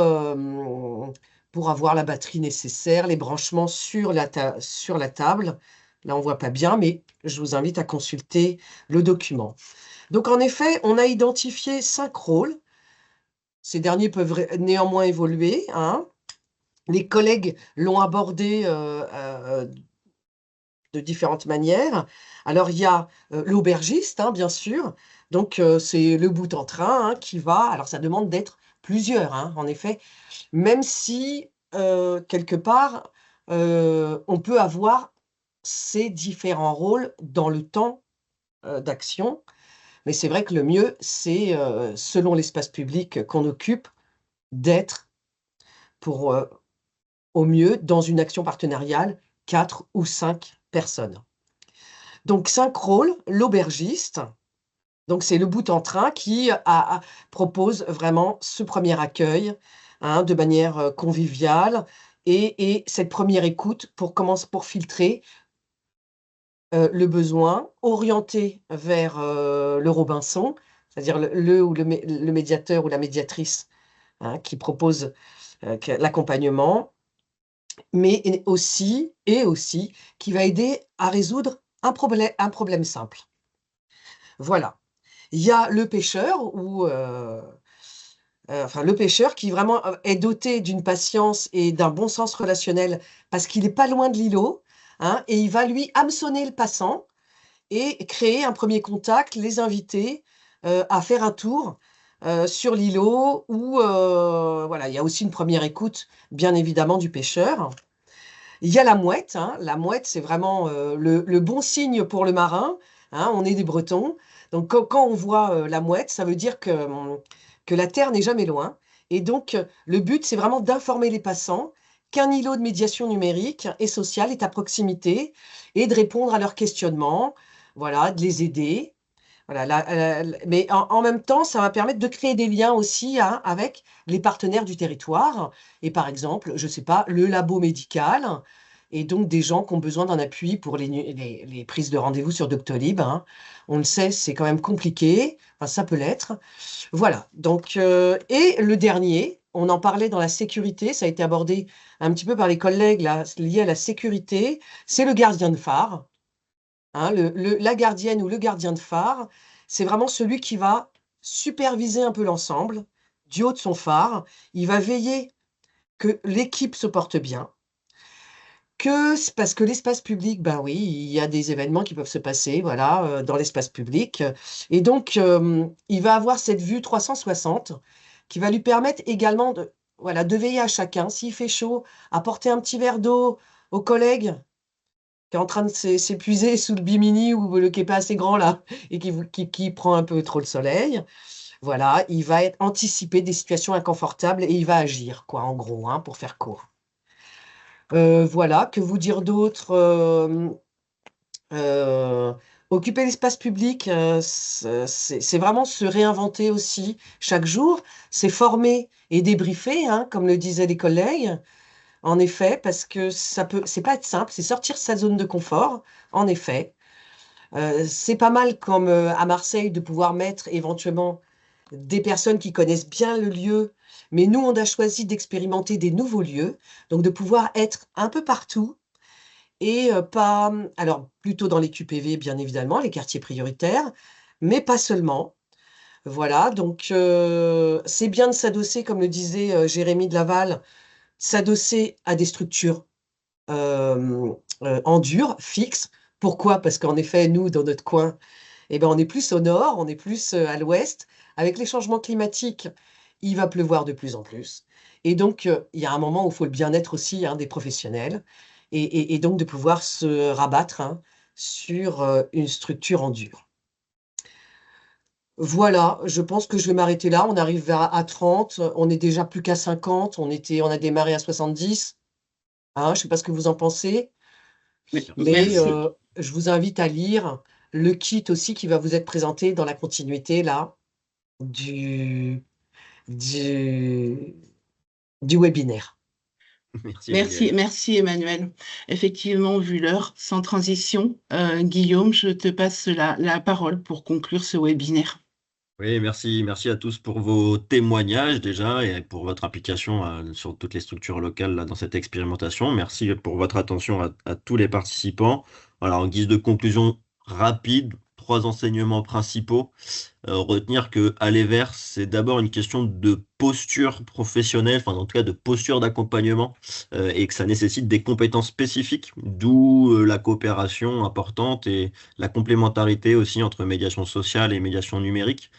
avoir la batterie nécessaire, les branchements sur la table. Là, on ne voit pas bien, mais je vous invite à consulter le document. Donc, en effet, on a identifié 5 rôles. Ces derniers peuvent néanmoins évoluer, hein. Les collègues l'ont abordé de différentes manières. Alors, il y a l'aubergiste, hein, bien sûr. Donc, c'est le bout en train, hein, qui va. Alors, ça demande d'être plusieurs, hein, en effet, même si, quelque part, on peut avoir ces différents rôles dans le temps d'action. Mais c'est vrai que le mieux, c'est, selon l'espace public qu'on occupe, d'être pour, au mieux, dans une action partenariale, 4 ou 5 personnes. Donc 5 rôles, l'aubergiste, donc c'est le bout en train qui propose vraiment ce premier accueil, hein, de manière, conviviale et cette première écoute pour filtrer, le besoin, orienter vers, le Robinson, c'est-à-dire le médiateur ou la médiatrice, hein, qui propose, l'accompagnement, mais aussi qui va aider à résoudre un problème simple. Voilà. Il y a le pêcheur enfin le pêcheur qui vraiment, est doté d'une patience et d'un bon sens relationnel parce qu'il est pas loin de l'îlot, hein, et il va lui hameçonner le passant et créer un premier contact, les inviter, à faire un tour, sur l'îlot où, voilà, il y a aussi une première écoute, bien évidemment, du pêcheur. Il y a la mouette, hein. La mouette, c'est vraiment, le bon signe pour le marin, hein. On est des Bretons, donc quand on voit, la mouette, ça veut dire que la terre n'est jamais loin et donc le but, c'est vraiment d'informer les passants qu'un îlot de médiation numérique et sociale est à proximité et de répondre à leurs questionnements, voilà, de les aider. Voilà, mais en même temps, ça va permettre de créer des liens aussi, hein, avec les partenaires du territoire et par exemple, je ne sais pas, le labo médical et donc des gens qui ont besoin d'un appui pour les prises de rendez-vous sur Doctolib, hein. On le sait, c'est quand même compliqué, enfin ça peut l'être. Voilà, donc et le dernier, on en parlait dans la sécurité, ça a été abordé un petit peu par les collègues là, lié à la sécurité, c'est le gardien de phare. Hein, la gardienne ou le gardien de phare, c'est vraiment celui qui va superviser un peu l'ensemble, du haut de son phare. Il va veiller que l'équipe se porte bien, parce que l'espace public, ben oui, il y a des événements qui peuvent se passer, voilà, dans l'espace public. Et donc, il va avoir cette vue 360 qui va lui permettre également voilà, de veiller à chacun. S'il fait chaud, apporter un petit verre d'eau aux collègues qui est en train de s'épuiser sous le bimini ou qui est pas assez grand là et qui prend un peu trop le soleil. Voilà, il va anticiper des situations inconfortables et il va agir, quoi, en gros, hein, pour faire court. Voilà, que vous dire d'autre? Occuper l'espace public, c'est vraiment se réinventer aussi chaque jour. C'est former et débriefer, hein, comme le disaient les collègues. En effet, parce que c'est pas être simple, c'est sortir de sa zone de confort, en effet. C'est pas mal comme, à Marseille de pouvoir mettre éventuellement des personnes qui connaissent bien le lieu, mais nous, on a choisi d'expérimenter des nouveaux lieux, donc de pouvoir être un peu partout et pas alors plutôt dans les QPV, bien évidemment, les quartiers prioritaires, mais pas seulement. Voilà, donc c'est bien de s'adosser, comme le disait, Jérémy de Laval, s'adosser à des structures en dur, fixes. Pourquoi? Parce qu'en effet, nous, dans notre coin, eh ben, on est plus au nord, on est plus à l'ouest. Avec les changements climatiques, il va pleuvoir de plus en plus. Et donc, il y a un moment où il faut le bien-être aussi, hein, des professionnels et donc de pouvoir se rabattre, hein, sur une structure en dur. Voilà, je pense que je vais m'arrêter là. On arrive à 30, on est déjà plus qu'à 50, on a démarré à 70. Hein, je ne sais pas ce que vous en pensez, mais Merci. je vous invite à lire le kit aussi qui va vous être présenté dans la continuité là du du du webinaire. Merci, Merci, Emmanuel. merci Emmanuel. Effectivement, vu l'heure, sans transition, Guillaume, je te passe la parole pour conclure ce webinaire. Oui, merci à tous pour vos témoignages déjà et pour votre implication sur toutes les structures locales là, dans cette expérimentation. Merci pour votre attention à tous les participants. Alors, en guise de conclusion rapide, 3 enseignements principaux. Retenir que aller vers, c'est d'abord une question de posture professionnelle, enfin en tout cas de posture d'accompagnement, et que ça nécessite des compétences spécifiques, d'où la coopération importante et la complémentarité aussi entre médiation sociale et médiation numérique.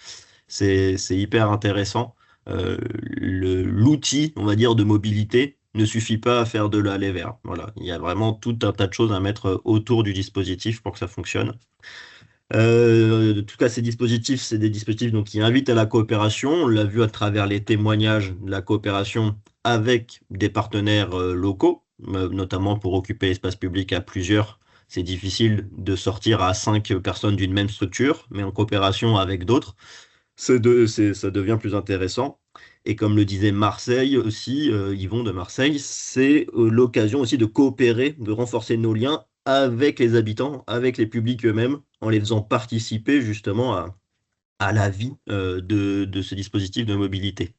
C'est hyper intéressant. L'outil, on va dire, de mobilité ne suffit pas à faire de l'aller vers. Voilà, il y a vraiment tout un tas de choses à mettre autour du dispositif pour que ça fonctionne. En tout cas, ces dispositifs, c'est des dispositifs donc, qui invitent à la coopération. On l'a vu à travers les témoignages de la coopération avec des partenaires locaux, notamment pour occuper l'espace public à plusieurs. C'est difficile de sortir à 5 personnes d'une même structure, mais en coopération avec d'autres, ça devient plus intéressant. Et comme le disait Marseille aussi, Yvon de Marseille, c'est l'occasion aussi de coopérer, de renforcer nos liens avec les habitants, avec les publics eux-mêmes, en les faisant participer justement à la vie de ce dispositif de mobilité.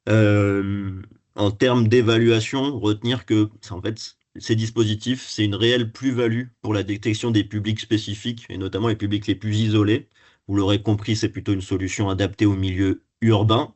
En termes d'évaluation, retenir que en fait, ces dispositifs, c'est une réelle plus-value pour la détection des publics spécifiques, et notamment les publics les plus isolés. Vous l'aurez compris, c'est plutôt une solution adaptée au milieu urbain.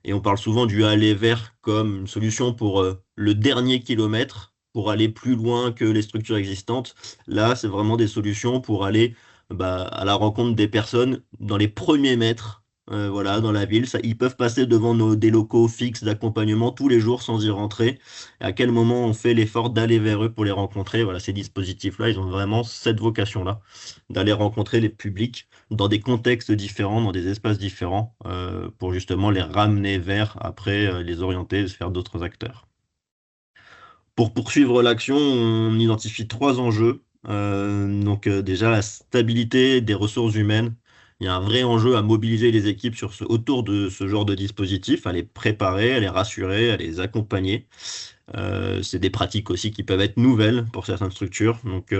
Et on parle souvent du aller vers comme une solution pour le dernier kilomètre, pour aller plus loin que les structures existantes. Là, c'est vraiment des solutions pour aller à la rencontre des personnes dans les premiers mètres, voilà, dans la ville. Ils peuvent passer devant des locaux fixes d'accompagnement tous les jours sans y rentrer. Et à quel moment on fait l'effort d'aller vers eux pour les rencontrer? Voilà, ces dispositifs-là, ils ont vraiment cette vocation-là, d'aller rencontrer les publics dans des contextes différents, dans des espaces différents, pour justement les ramener vers, après, les orienter vers d'autres acteurs. Pour poursuivre l'action, on identifie 3 enjeux. Donc déjà, la stabilité des ressources humaines. Il y a un vrai enjeu à mobiliser les équipes autour de ce genre de dispositif, à les préparer, à les rassurer, à les accompagner. C'est des pratiques aussi qui peuvent être nouvelles pour certaines structures. Donc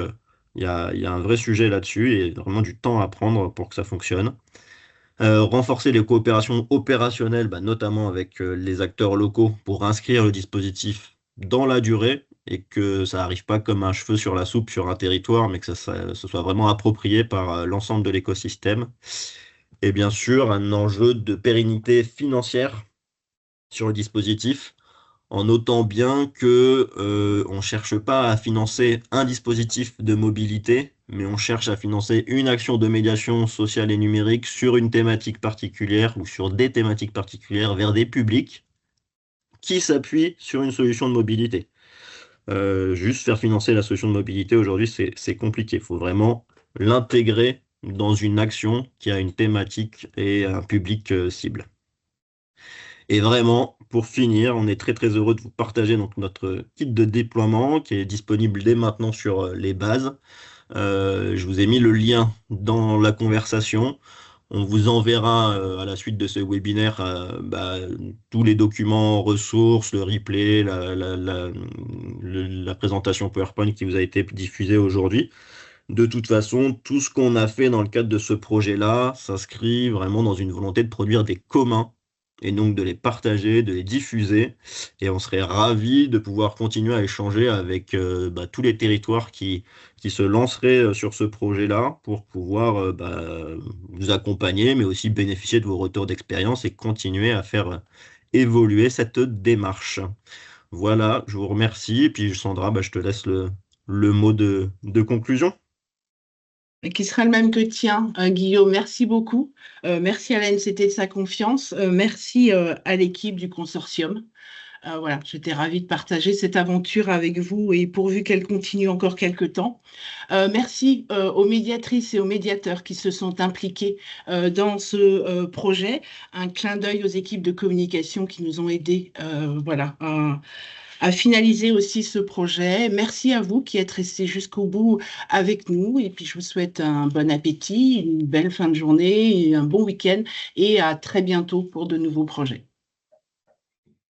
il y a un vrai sujet là-dessus et vraiment du temps à prendre pour que ça fonctionne. Renforcer les coopérations opérationnelles, notamment avec les acteurs locaux pour inscrire le dispositif dans la durée et que ça n'arrive pas comme un cheveu sur la soupe sur un territoire, mais que ce soit vraiment approprié par l'ensemble de l'écosystème. Et bien sûr, un enjeu de pérennité financière sur le dispositif, en notant bien que on ne cherche pas à financer un dispositif de mobilité, mais on cherche à financer une action de médiation sociale et numérique sur une thématique particulière ou sur des thématiques particulières vers des publics qui s'appuient sur une solution de mobilité. Juste faire financer la solution de mobilité aujourd'hui, c'est compliqué. Il faut vraiment l'intégrer dans une action qui a une thématique et un public cible. Et vraiment, pour finir, on est très très heureux de vous partager donc, notre kit de déploiement qui est disponible dès maintenant sur les bases. Je vous ai mis le lien dans la conversation. On vous enverra à la suite de ce webinaire tous les documents, ressources, le replay, la présentation PowerPoint qui vous a été diffusée aujourd'hui. De toute façon, tout ce qu'on a fait dans le cadre de ce projet-là s'inscrit vraiment dans une volonté de produire des communs et donc de les partager, de les diffuser. Et on serait ravis de pouvoir continuer à échanger avec tous les territoires qui se lanceraient sur ce projet-là pour pouvoir vous accompagner, mais aussi bénéficier de vos retours d'expérience et continuer à faire évoluer cette démarche. Voilà, je vous remercie. Et puis Sandra, je te laisse le mot de conclusion. Qui sera le même que le tien, Guillaume. Merci beaucoup. Merci à l'ANCT de sa confiance. Merci à l'équipe du consortium. Voilà, j'étais ravie de partager cette aventure avec vous et pourvu qu'elle continue encore quelques temps. Merci aux médiatrices et aux médiateurs qui se sont impliqués dans ce projet. Un clin d'œil aux équipes de communication qui nous ont aidés à finaliser aussi ce projet. Merci à vous qui êtes restés jusqu'au bout avec nous. Et puis, je vous souhaite un bon appétit, une belle fin de journée, un bon week-end et à très bientôt pour de nouveaux projets.